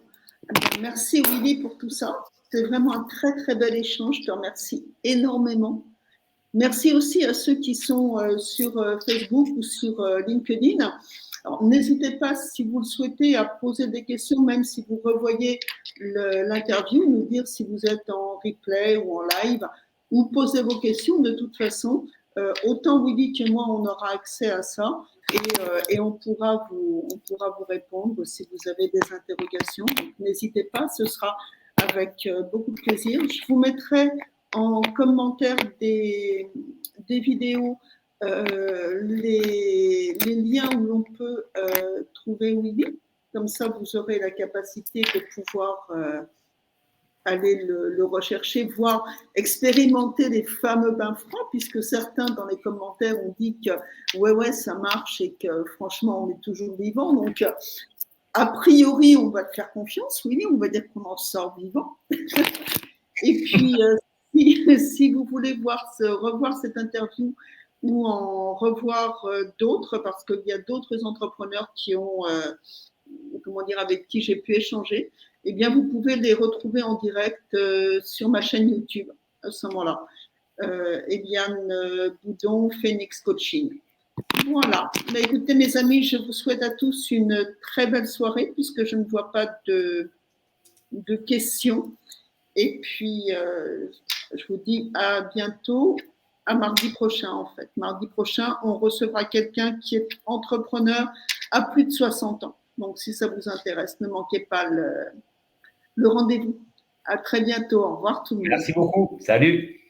Alors, merci Willy pour tout ça. C'est vraiment un très très bel échange. Je te remercie énormément. Merci aussi à ceux qui sont sur Facebook ou sur LinkedIn. N'hésitez pas, si vous le souhaitez, à poser des questions, même si vous revoyez l'interview, nous dire si vous êtes en replay ou en live, ou posez vos questions. De toute façon, autant Willy que moi, on aura accès à ça et on pourra vous répondre si vous avez des interrogations. Donc, n'hésitez pas, ce sera avec beaucoup de plaisir. Je vous mettrai en commentaire des vidéos les liens où l'on peut trouver Willy. Comme ça, vous aurez la capacité de pouvoir aller le rechercher, voire expérimenter les fameux bains froids, puisque certains dans les commentaires ont dit que ouais, ça marche et que franchement, on est toujours vivant. Donc, a priori, on va te faire confiance, Willy, on va dire qu'on en sort vivant. Et puis, si vous voulez revoir cette interview ou en revoir d'autres, parce qu'il y a d'autres entrepreneurs qui ont, avec qui j'ai pu échanger, eh bien, vous pouvez les retrouver en direct sur ma chaîne YouTube à ce moment-là. Eliane Boudon, Phoenix Coaching. Voilà. Mais écoutez, mes amis, je vous souhaite à tous une très belle soirée, puisque je ne vois pas de questions. Et puis, je vous dis à bientôt, à mardi prochain, en fait. Mardi prochain, on recevra quelqu'un qui est entrepreneur à plus de 60 ans. Donc, si ça vous intéresse, ne manquez pas le rendez-vous. À très bientôt. Au revoir tout le monde. Merci beaucoup. Salut.